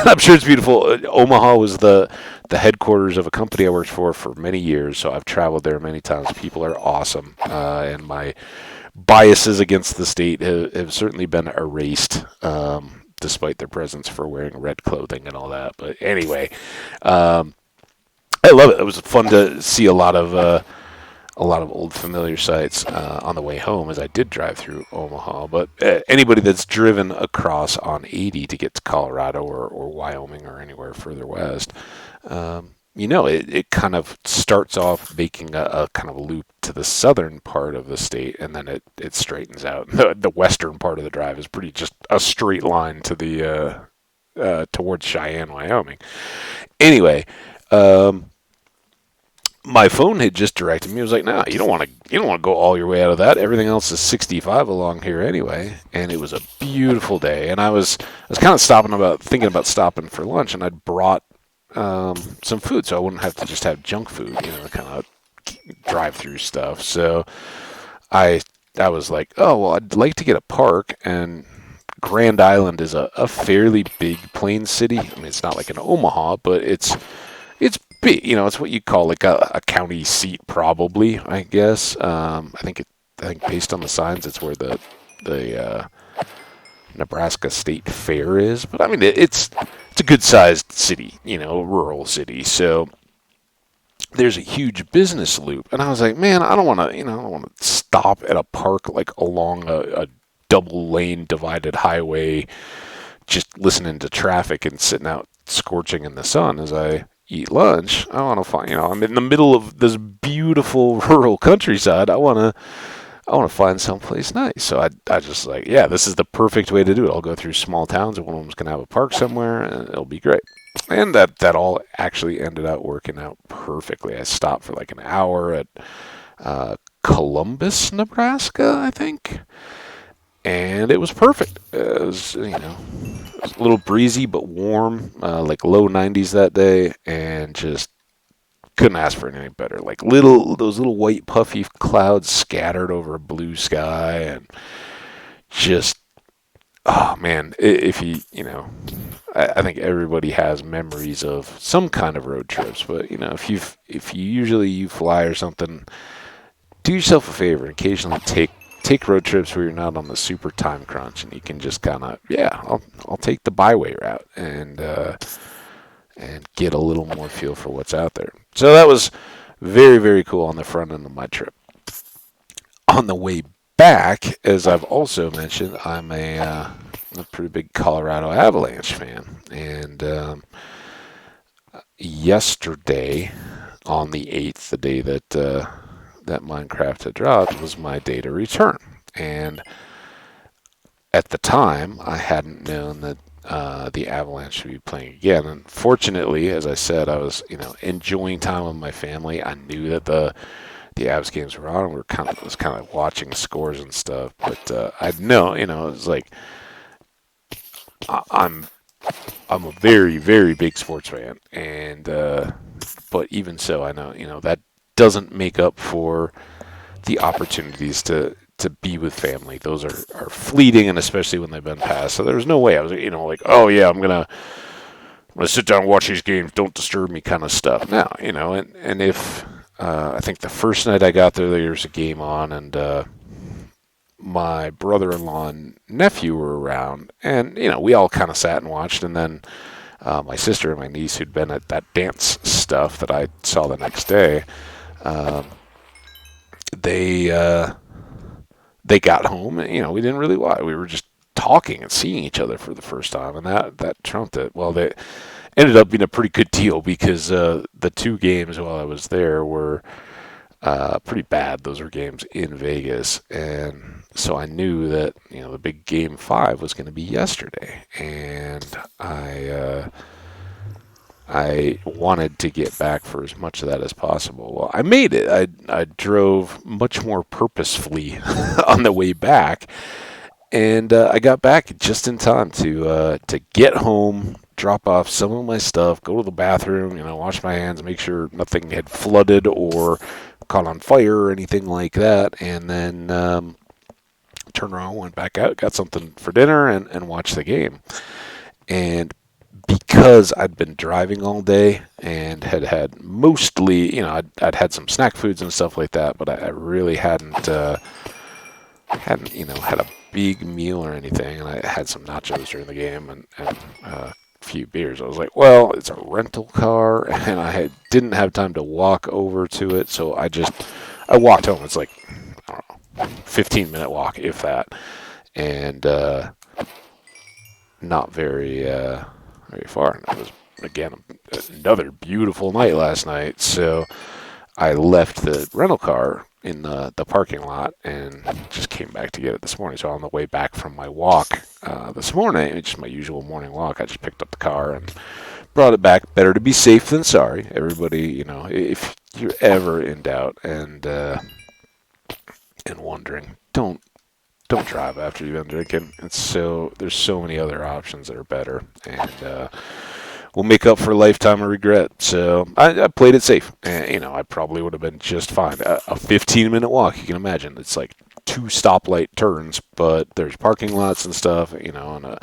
I'm sure it's beautiful. Omaha was the headquarters of a company I worked for many years, so I've traveled there many times. People are awesome, and my biases against the state have certainly been erased, despite their presence for wearing red clothing and all that. But anyway, I love it. It was fun to see a lot of old familiar sights on the way home, as I did drive through Omaha. But anybody that's driven across on 80 to get to Colorado or Wyoming or anywhere further west, it kind of starts off making a kind of a loop to the southern part of the state, and then it straightens out. The western part of the drive is pretty just a straight line to the towards Cheyenne, Wyoming. Anyway, my phone had just directed me. It was like, "No, you don't want to go all your way out of that. Everything else is 65 along here anyway." And it was a beautiful day, and I was kind of thinking about stopping for lunch, and I'd brought some food, so I wouldn't have to just have junk food, kind of drive-through stuff. So I was like, "Oh well, I'd like to get a park," and Grand Island is a fairly big plain city. I mean, it's not like an Omaha, but it's big. It's what you call like a county seat, probably, I guess. I think based on the signs, it's where the Nebraska State Fair is. But I mean, it's a good sized city, rural city. So there's a huge business loop, and I was like, man, I don't want to stop at a park like along a double lane divided highway, just listening to traffic and sitting out scorching in the sun as I eat lunch. I want to find, I'm in the middle of this beautiful rural countryside. I want to find someplace nice. So I just like, yeah, this is the perfect way to do it. I'll go through small towns, and one of them's going to have a park somewhere, and it'll be great. And that all actually ended up working out perfectly. I stopped for like an hour at Columbus, Nebraska, I think. And it was perfect. It was, it was a little breezy but warm, like low 90s that day, and just couldn't ask for anything better. Like those little white puffy clouds scattered over a blue sky, and just, oh man, if I think everybody has memories of some kind of road trips, but if you usually fly or something, do yourself a favor and occasionally take road trips where you're not on the super time crunch, and you can just kind of, I'll take the byway route and get a little more feel for what's out there. So that was very, very cool on the front end of my trip. On the way back, as I've also mentioned, I'm a pretty big Colorado Avalanche fan, and yesterday on the 8th, the day that that Minecraft had dropped, was my day to return. And at the time, I hadn't known that the Avalanche would be playing again. And fortunately, as I said, I was enjoying time with my family. I knew that the Avs games were on. Was kind of watching scores and stuff, but I'd know, it was like I'm a very, very big sports fan, and but even so, I know that doesn't make up for the opportunities to be with family. Those are fleeting, and especially when they've been passed. So there was no way I was like, oh yeah, I'm gonna sit down and watch these games. Don't disturb me, kind of stuff. Now and if I think the first night I got there was a game on, and my brother-in-law and nephew were around, and we all kind of sat and watched, and then my sister and my niece, who'd been at that dance stuff that I saw the next day, they got home, and we didn't really watch. We were just talking and seeing each other for the first time, and that trumped it. Well, they ended up being a pretty good deal because the two games while I was there were pretty bad. Those were games in Vegas, and so I knew that the big game 5 was going to be yesterday, and I wanted to get back for as much of that as possible. Well, I made it. I drove much more purposefully on the way back, and I got back just in time to get home, drop off some of my stuff, go to the bathroom, wash my hands, make sure nothing had flooded or caught on fire or anything like that, and then turned around, went back out, got something for dinner, and watched the game. And because I'd been driving all day and had mostly, I'd had some snack foods and stuff like that, but I really hadn't had a big meal or anything, and I had some nachos during the game and a few beers. I was like, well, it's a rental car, and I didn't have time to walk over to it, so I walked home. It's like, I don't know, 15-minute walk, if that, and not very far. And it was, again, another beautiful night last night, so I left the rental car in the parking lot and just came back to get it this morning. So on the way back from my walk this morning, just my usual morning walk, I just picked up the car and brought it back. Better to be safe than sorry. Everybody, if you're ever in doubt and wondering, don't drive after you've been drinking. There's so many other options that are better, and will make up for a lifetime of regret. So I played it safe, and I probably would have been just fine. A 15-minute walk, you can imagine. It's like 2 stoplight turns, but there's parking lots and stuff, and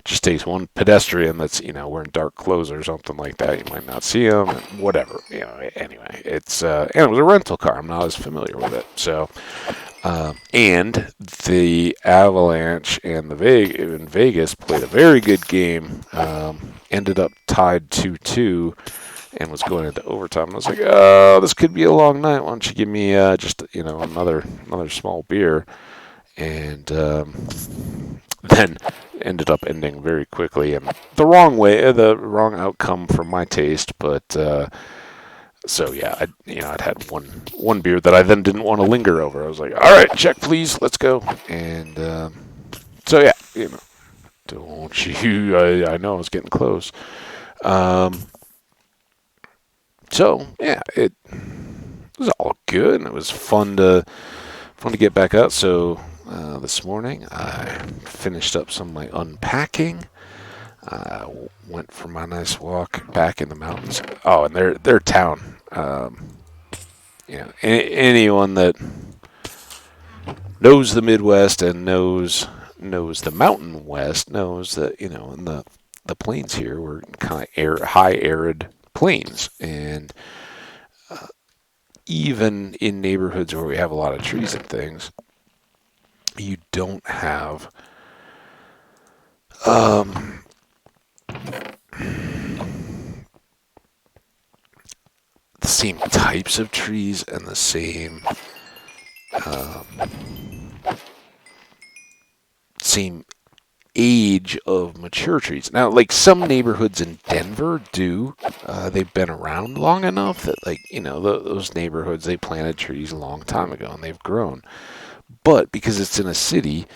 just takes one pedestrian that's wearing dark clothes or something like that. You might not see them, whatever. Anyway, it's and it was a rental car. I'm not as familiar with it, so. And the Avalanche and in Vegas played a very good game. Ended up tied 2-2 and was going into overtime. And I was like, oh, this could be a long night. Why don't you give me just another small beer? And then ended up ending very quickly and the wrong way, the wrong outcome for my taste. But so yeah, I'd had one beer that I then didn't want to linger over. I was like, all right, check please, let's go. And so yeah, don't you? I know I was getting close. So yeah, it was all good, and it was fun to get back out. So this morning I finished up some of my unpacking. Went for my nice walk back in the mountains. Oh, and their town. Anyone that knows the Midwest and knows the Mountain West knows that in the plains here we're kind of high arid plains, and even in neighborhoods where we have a lot of trees and things, you don't have the same types of trees and the same same age of mature trees. Now, like some neighborhoods in Denver do, they've been around long enough that, like, those neighborhoods, they planted trees a long time ago and they've grown. But because it's in a city,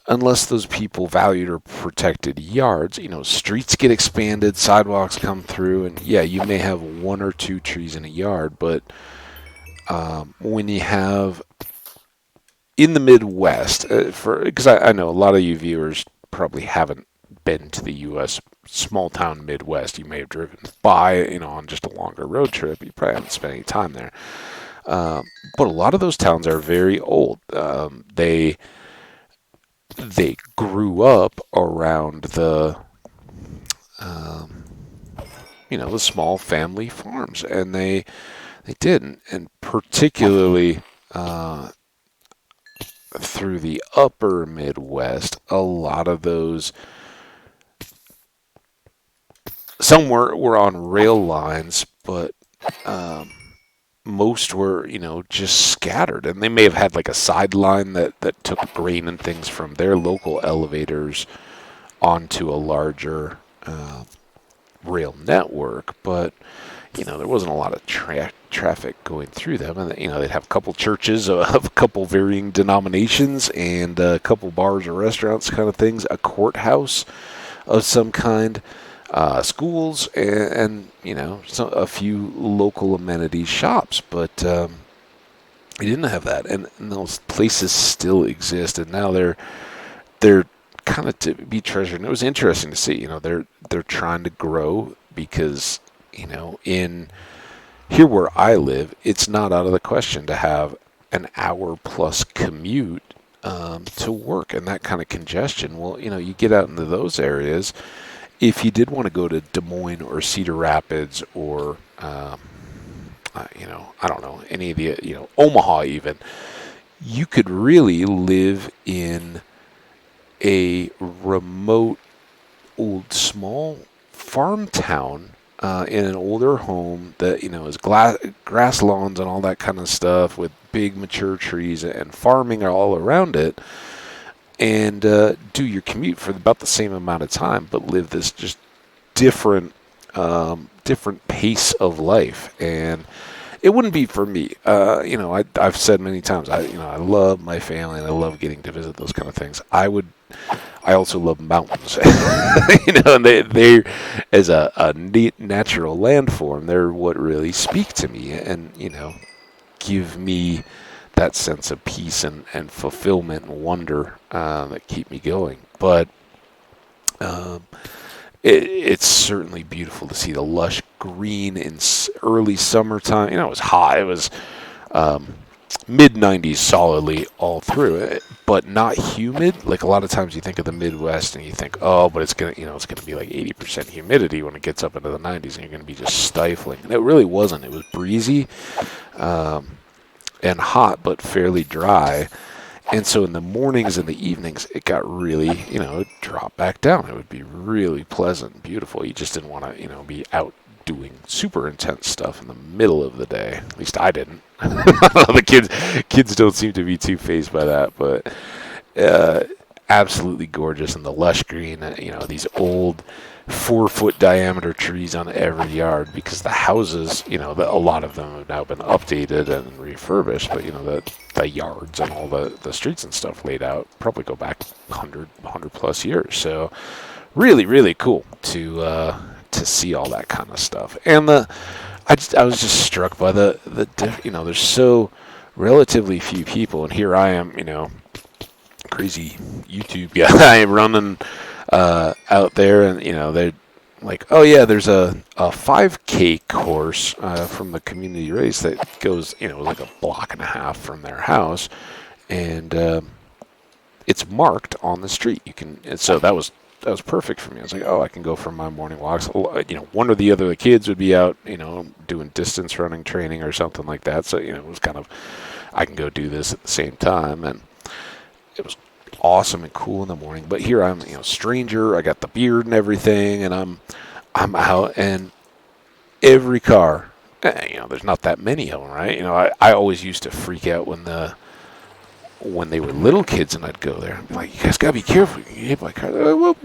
unless those people valued or protected yards, streets get expanded, sidewalks come through, and yeah, you may have one or two trees in a yard, but when you have in the Midwest, because I know a lot of you viewers probably haven't been to the U.S. small town Midwest. You may have driven by, on just a longer road trip. You probably haven't spent any time there. But a lot of those towns are very old. They grew up around the small family farms, and they didn't, and particularly through the upper Midwest, a lot of those, some were on rail lines, but most were, just scattered. And they may have had like a sideline that took grain and things from their local elevators onto a larger rail network, but there wasn't a lot of traffic going through them, and they'd have a couple churches of a couple varying denominations, and a couple bars or restaurants, kind of things, a courthouse of some kind, schools, and a few local amenities, shops, but we didn't have that, and those places still exist, and now they're kind of to be treasured. And it was interesting to see, they're trying to grow because, in here where I live, it's not out of the question to have an hour plus commute to work, and that kind of congestion. Well, you get out into those areas. If you did want to go to Des Moines or Cedar Rapids or, I don't know, any of the, Omaha even, you could really live in a remote, old, small farm town in an older home that, is grass lawns and all that kind of stuff with big mature trees and farming all around it, and do your commute for about the same amount of time, but live this just different pace of life. And it wouldn't be for me. I've said many times, I love my family and I love getting to visit those kind of things. I also love mountains, and they as a neat natural landform, they're what really speak to me and, give me that sense of peace and fulfillment and wonder that keep me going. But it's certainly beautiful to see the lush green in early summertime. It was hot. It was mid 90s solidly all through it, but not humid. Like a lot of times you think of the Midwest and you think, oh, but it's gonna be like 80% humidity when it gets up into the 90s, and you're gonna be just stifling. And it really wasn't. It was breezy and hot, but fairly dry. And so in the mornings and the evenings, it got really, it dropped back down. It would be really pleasant and beautiful. You just didn't want to, be out doing super intense stuff in the middle of the day. At least I didn't. The kids don't seem to be too fazed by that, but absolutely gorgeous. And the lush green, these old 4-foot diameter trees on every yard, because the houses, a lot of them have now been updated and refurbished, but the yards and all the streets and stuff laid out probably go back 100 plus years. So really, really cool to see all that kind of stuff. And I was just struck by there's so relatively few people, and here I am, crazy YouTube guy running out there, and they're like, oh yeah, there's a 5K course from the community race that goes, like a block and a half from their house, and it's marked on the street. And so that was perfect for me. I was like, oh, I can go for my morning walks. One or the other of the kids would be out, doing distance running training or something like that. So, it was kind of, I can go do this at the same time. And it was awesome and cool in the morning. But here I'm, stranger. I got the beard and everything, and I'm out, and every car, there's not that many of them, right? I always used to freak out when when they were little kids, and I'd go there and be like, "You guys gotta be careful. You get hit by cars." Well,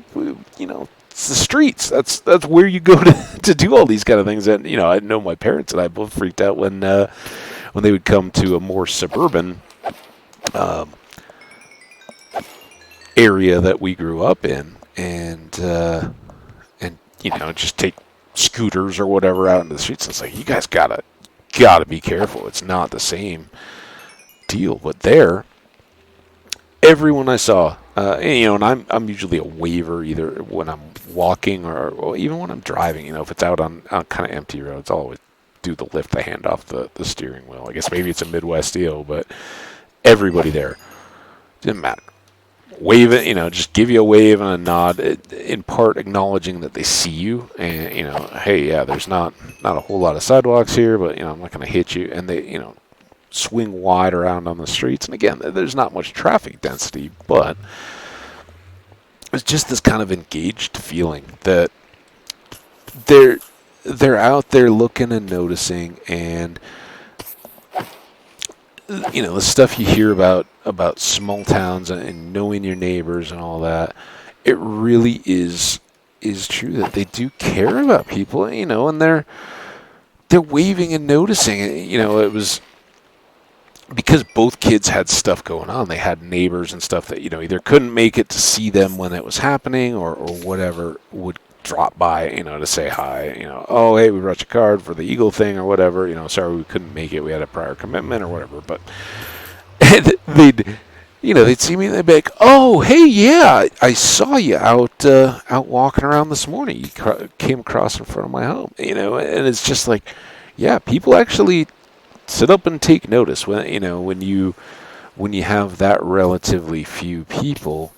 it's the streets. That's where you go to do all these kind of things. And I know my parents and I both freaked out when they would come to a more suburban area that we grew up in, and just take scooters or whatever out into the streets. It's like, you guys gotta be careful. It's not the same deal. But there, everyone I saw, and I'm usually a waver either when I'm walking or even when I'm driving. If it's out on kind of empty roads, I'll always do the lift the hand off the steering wheel. I guess maybe it's a Midwest deal, but everybody there, didn't matter. Wave it, just give you a wave and a nod, in part acknowledging that they see you, and hey, yeah, there's not a whole lot of sidewalks here, but I'm not going to hit you, and they swing wide around on the streets. And again, there's not much traffic density, but it's just this kind of engaged feeling that they're out there looking and noticing, and the stuff you hear about small towns and knowing your neighbors and all that, it really is true that they do care about people, and they're waving and noticing. It was because both kids had stuff going on. They had neighbors and stuff that either couldn't make it to see them when it was happening, or whatever, would drop by, to say hi, oh, hey, we brought your card for the Eagle thing or whatever, sorry we couldn't make it, we had a prior commitment or whatever. But they'd see me and they'd be like, oh, hey, yeah, I saw you out walking around this morning. You came across in front of my home, and it's just like, yeah, people actually sit up and take notice when you have that relatively few people.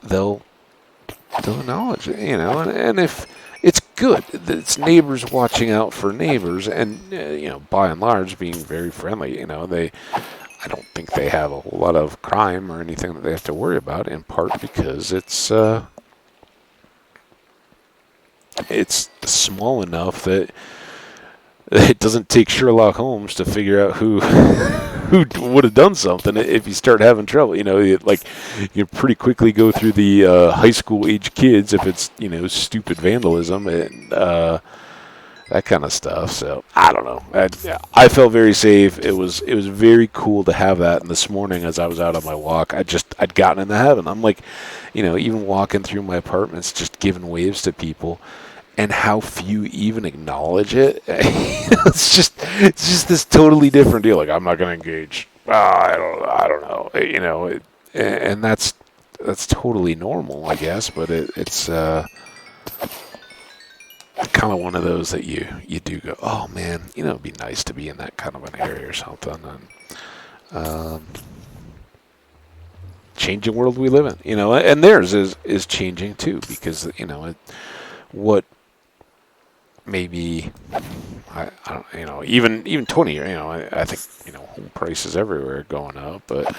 They'll acknowledge it, and if it's good, it's neighbors watching out for neighbors, and by and large being very friendly. I don't think they have a whole lot of crime or anything that they have to worry about, in part because it's small enough that it doesn't take Sherlock Holmes to figure out who would have done something if you start having trouble. You pretty quickly go through the high school age kids if it's stupid vandalism and that kind of stuff. So I don't know. I felt very safe. It was very cool to have that. And this morning, as I was out on my walk, I'd gotten in the habit. I'm like, even walking through my apartments, just giving waves to people. And how few even acknowledge it. It's just this totally different deal. Like, I'm not going to engage. I don't know. And that's totally normal, I guess. But it's kind of one of those that you do go, oh man, it'd be nice to be in that kind of an area or something. And changing world we live in, and theirs is changing too, because what. Maybe I don't even 20 years, I think home prices everywhere are going up, but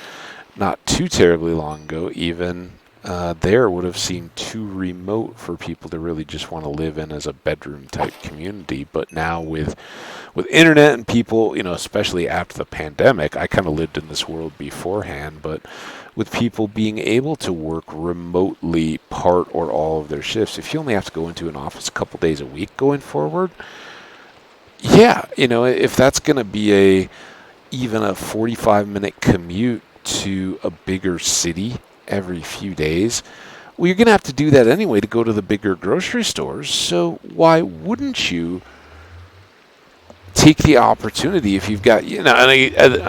not too terribly long ago even there would have seemed too remote for people to really just want to live in as a bedroom type community. But now with internet and people, especially after the pandemic, I kind of lived in this world beforehand, but with people being able to work remotely part or all of their shifts, if you only have to go into an office a couple days a week going forward, yeah, if that's going to be even a 45-minute commute to a bigger city every few days, well, you're going to have to do that anyway to go to the bigger grocery stores. So why wouldn't you take the opportunity if you've got, and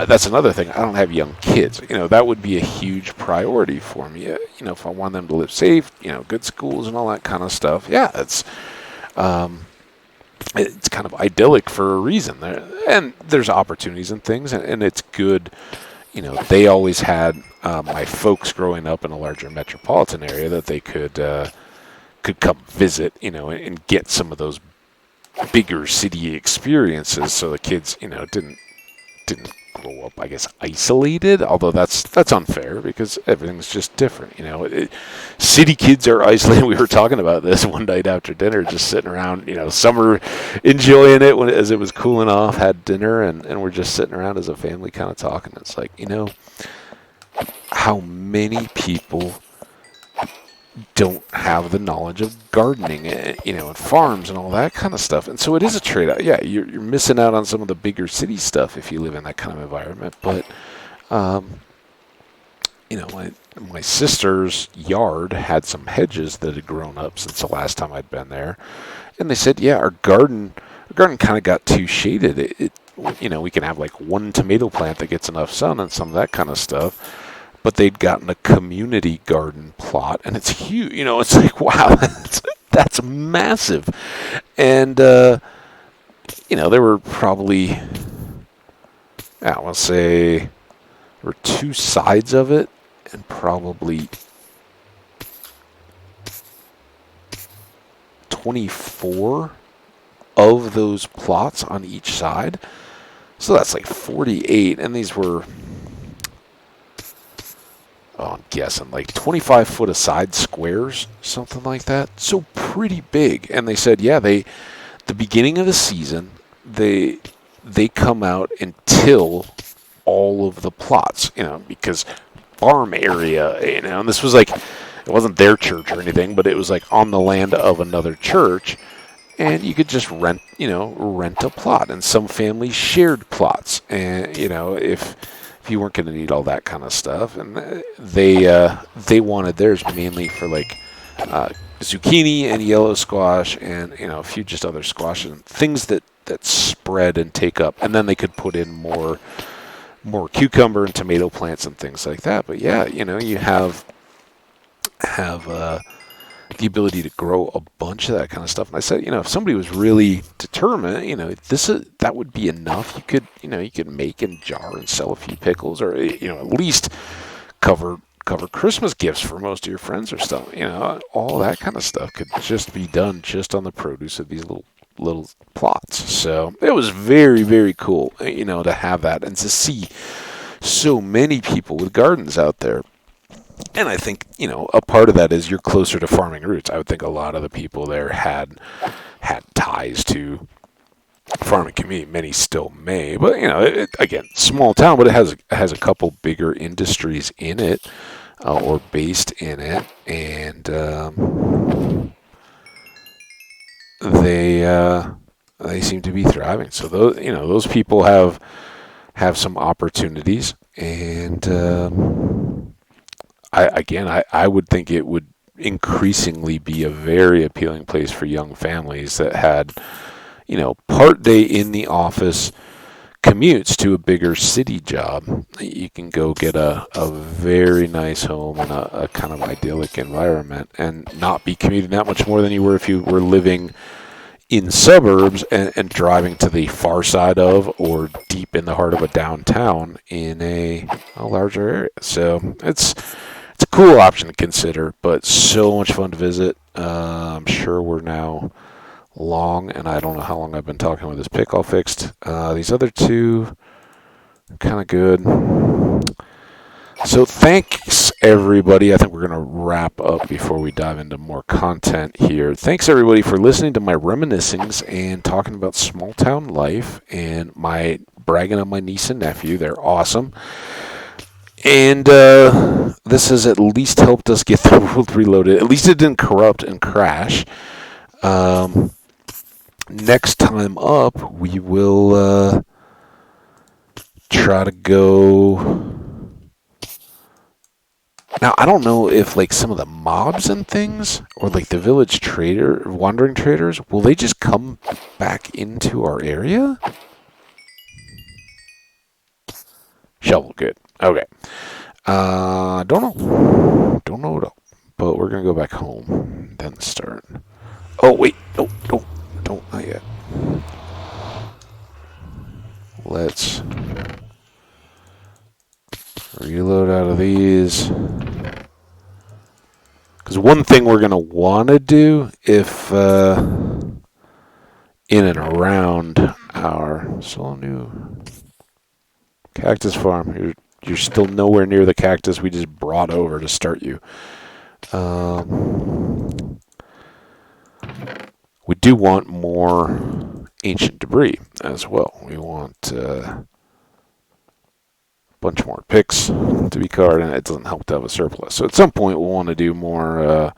that's another thing. I don't have young kids. That would be a huge priority for me. If I want them to live safe, good schools and all that kind of stuff. Yeah, it's kind of idyllic for a reason. And there's opportunities and things, and it's good. They always had my folks growing up in a larger metropolitan area that they could come visit, and get some of those bigger city experiences, so the kids, didn't grow up, I guess, isolated. Although that's unfair because everything's just different. City kids are isolated. We were talking about this one night after dinner, just sitting around, summer, enjoying it as it was cooling off. Had dinner and we're just sitting around as a family, kind of talking. It's like, how many people don't have the knowledge of gardening, and farms and all that kind of stuff. And so it is a trade-off. Yeah, you're missing out on some of the bigger city stuff if you live in that kind of environment. But, my sister's yard had some hedges that had grown up since the last time I'd been there. And they said, yeah, our garden kind of got too shaded. We can have like one tomato plant that gets enough sun and some of that kind of stuff. But they'd gotten a community garden plot, and it's huge. It's like, wow, that's massive. And, there were probably, I want to say, there were two sides of it, and probably 24 of those plots on each side. So that's like 48, and these were... I'm guessing like 25 foot aside squares, something like that. So pretty big. And they said, yeah, the beginning of the season, they come out and till all of the plots, because farm area, and this was like, it wasn't their church or anything, but it was like on the land of another church. And you could just rent a plot. And some families shared plots. And, if you weren't going to need all that kind of stuff, and they wanted theirs mainly for like zucchini and yellow squash and a few just other squash and things that spread and take up, and then they could put in more cucumber and tomato plants and things like that. But yeah, you have the ability to grow a bunch of that kind of stuff. And I said, if somebody was really determined, that would be enough. You could make and jar and sell a few pickles, or at least cover Christmas gifts for most of your friends or stuff. All that kind of stuff could just be done just on the produce of these little plots. So it was very, very cool, to have that and to see so many people with gardens out there. And I think, a part of that is you're closer to farming roots. I would think a lot of the people there had ties to farming community. Many still may. But, again, small town, but it has a couple bigger industries in it or based in it. And they seem to be thriving. So, those people have some opportunities. And... I would think it would increasingly be a very appealing place for young families that had, part day in the office commutes to a bigger city job. You can go get a very nice home in a kind of idyllic environment and not be commuting that much more than you were if you were living in suburbs and driving to the far side of or deep in the heart of a downtown in a larger area. So it's a cool option to consider, but so much fun to visit. I'm sure we're now long, and I don't know how long I've been talking with this pick all fixed. These other two are kind of good. So thanks, everybody. I think we're going to wrap up before we dive into more content here. Thanks, everybody, for listening to my reminiscings and talking about small town life and my bragging on my niece and nephew. They're awesome. And this has at least helped us get the world reloaded. At least it didn't corrupt and crash. Next time up, we will try to go... Now, I don't know if, like, some of the mobs and things, or, like, the village wandering traders, will they just come back into our area? Shovel, good. Okay. Don't know. Don't know at all. But we're going to go back home, then start. Oh, wait. No, don't. Not yet. Let's reload out of these. Because one thing we're going to want to do if in and around our solo new... Cactus farm. You're still nowhere near the cactus we just brought over to start you. We do want more ancient debris as well. We want a bunch more picks to be card, and it doesn't help to have a surplus. So at some point we'll want to do more of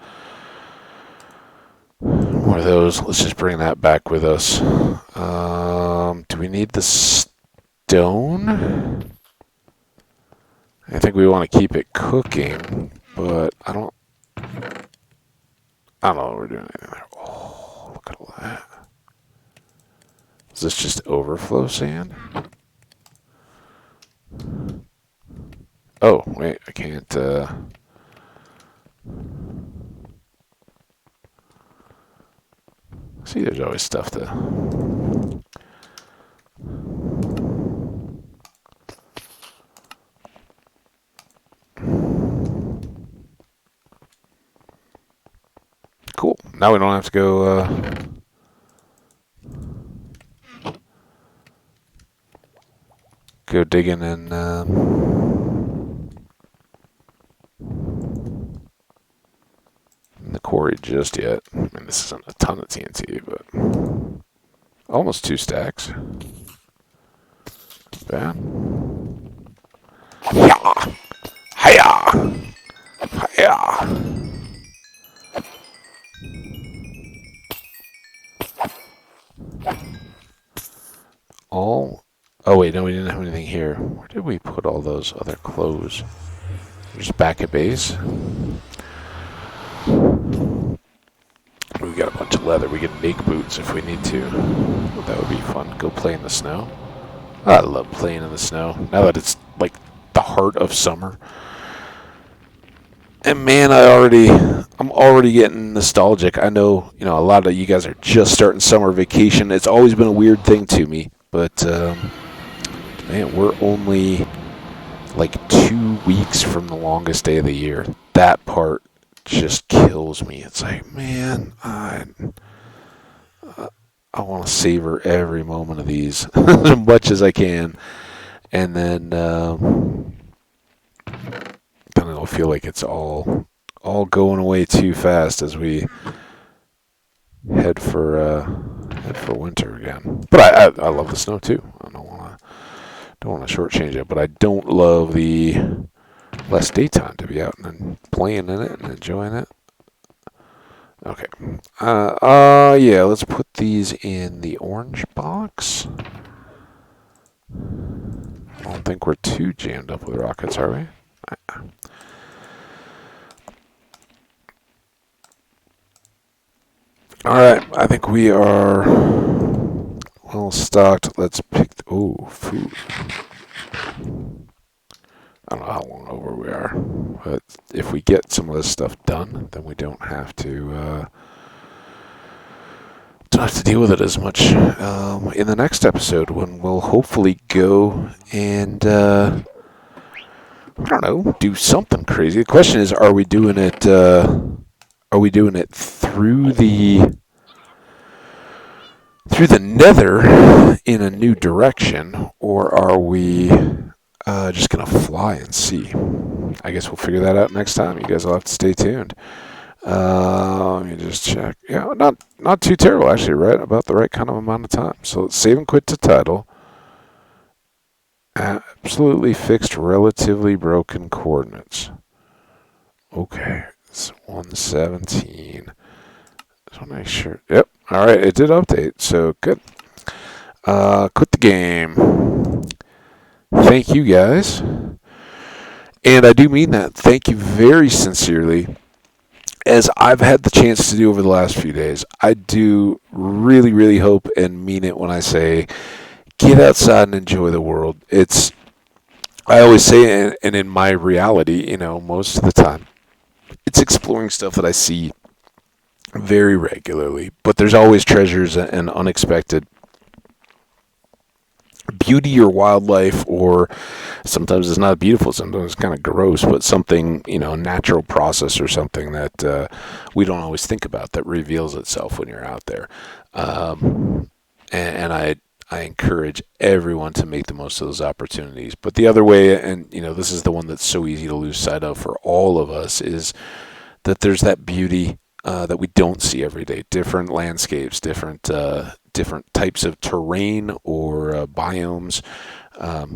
those. Let's just bring that back with us. Do we need the stone? I think we want to keep it cooking, but I don't know what we're doing there. Oh, look at all that. Is this just overflow sand? Oh, wait, I can't, see, there's always stuff to... Cool. Now we don't have to go, go digging in the quarry just yet. I mean, this isn't a ton of TNT, but almost 2 stacks. Yeah. Hiya! Hiya! Hiya! Oh wait, no, we didn't have anything here. Where did we put all those other clothes? Just back at base. We got a bunch of leather. We can make boots if we need to. That would be fun. Go play in the snow. I love playing in the snow. Now that it's like the heart of summer. And man, I'm already getting nostalgic. I know, a lot of you guys are just starting summer vacation. It's always been a weird thing to me, but man, we're only like 2 weeks from the longest day of the year. That part just kills me. It's like, man, I want to savor every moment of these as much as I can, and then it'll feel like it's all going away too fast as we head for winter again. But I love the snow too. I don't want to shortchange it, but I don't love the less daytime to be out and playing in it and enjoying it. Okay. Yeah, let's put these in the orange box. I don't think we're too jammed up with rockets, are we? Alright, I think we are well stocked. Let's pick... food. I don't know how long over we are, but if we get some of this stuff done, then we don't have to deal with it as much in the next episode, when we'll hopefully go and I don't know, do something crazy. The question is, are we doing it through the nether in a new direction, or are we just gonna fly and see? I guess we'll figure that out next time. You guys will have to stay tuned. Let me just check. Yeah, not too terrible actually. Right, about the right kind of amount of time. So let's save and quit to title. Absolutely fixed, relatively broken coordinates. Okay, it's 117. Just want to make sure. Yep. All right, it did update. So good. Quit the game. Thank you guys. And I do mean that. Thank you very sincerely. As I've had the chance to do over the last few days, I do really, really hope and mean it when I say, get outside and enjoy the world. I always say, and in my reality, most of the time, it's exploring stuff that I see very regularly. But there's always treasures and unexpected beauty or wildlife, or sometimes it's not beautiful, sometimes it's kind of gross, but something, a natural process or something that we don't always think about that reveals itself when you're out there. And I encourage everyone to make the most of those opportunities. But the other way, and this is the one that's so easy to lose sight of for all of us, is that there's that beauty that we don't see every day. Different landscapes, different types of terrain or biomes.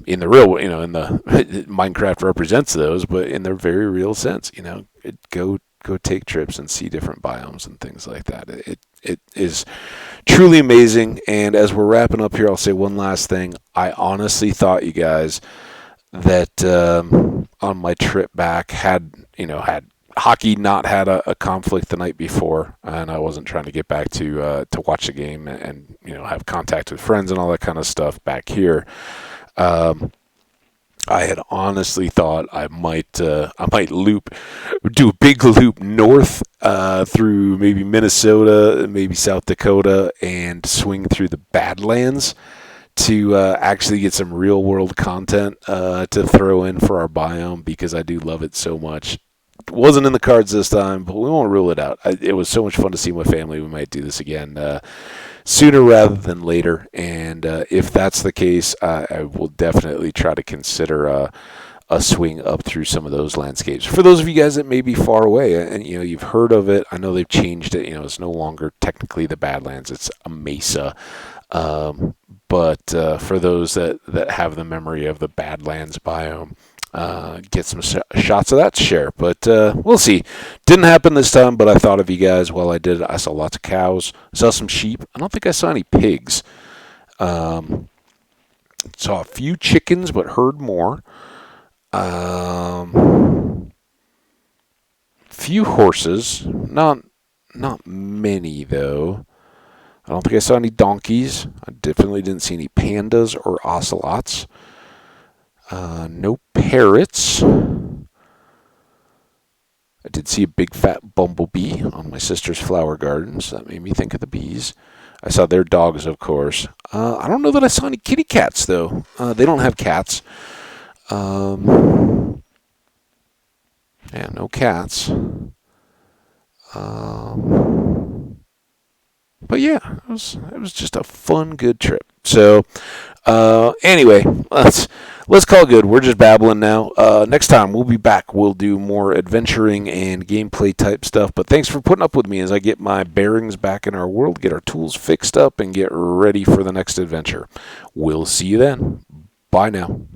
In the real, in the Minecraft represents those, but in their very real sense, go take trips and see different biomes and things like that. It is truly amazing. And as we're wrapping up here, I'll say one last thing. I honestly thought you guys that on my trip back had hockey not had a conflict the night before, and I wasn't trying to get back to watch the game and have contact with friends and all that kind of stuff back here. I had honestly thought I might do a big loop north through maybe Minnesota, maybe South Dakota, and swing through the Badlands to actually get some real world content to throw in for our biome, because I do love it so much. It wasn't in the cards this time, but we won't rule it out. It was so much fun to see my family. We might do this again sooner rather than later. And if that's the case, I will definitely try to consider a swing up through some of those landscapes. For those of you guys that may be far away and you've heard of it, I know they've changed it. It's no longer technically the Badlands; it's a mesa. But for those that have the memory of the Badlands biome, get some shots of that to share. But we'll see. Didn't happen this time, but I thought of you guys while I did it. I saw lots of cows. I saw some sheep. I don't think I saw any pigs. Saw a few chickens, but heard more. Few horses. Not many, though. I don't think I saw any donkeys. I definitely didn't see any pandas or ocelots. No parrots. I did see a big fat bumblebee on my sister's flower garden, so that made me think of the bees. I saw their dogs, of course. I don't know that I saw any kitty cats, though. They don't have cats. Yeah, no cats. But yeah, it was just a fun, good trip. So anyway, let's call it good. We're just babbling now. Next time we'll be back. We'll do more adventuring and gameplay type stuff. But thanks for putting up with me as I get my bearings back in our world, get our tools fixed up, and get ready for the next adventure. We'll see you then. Bye now.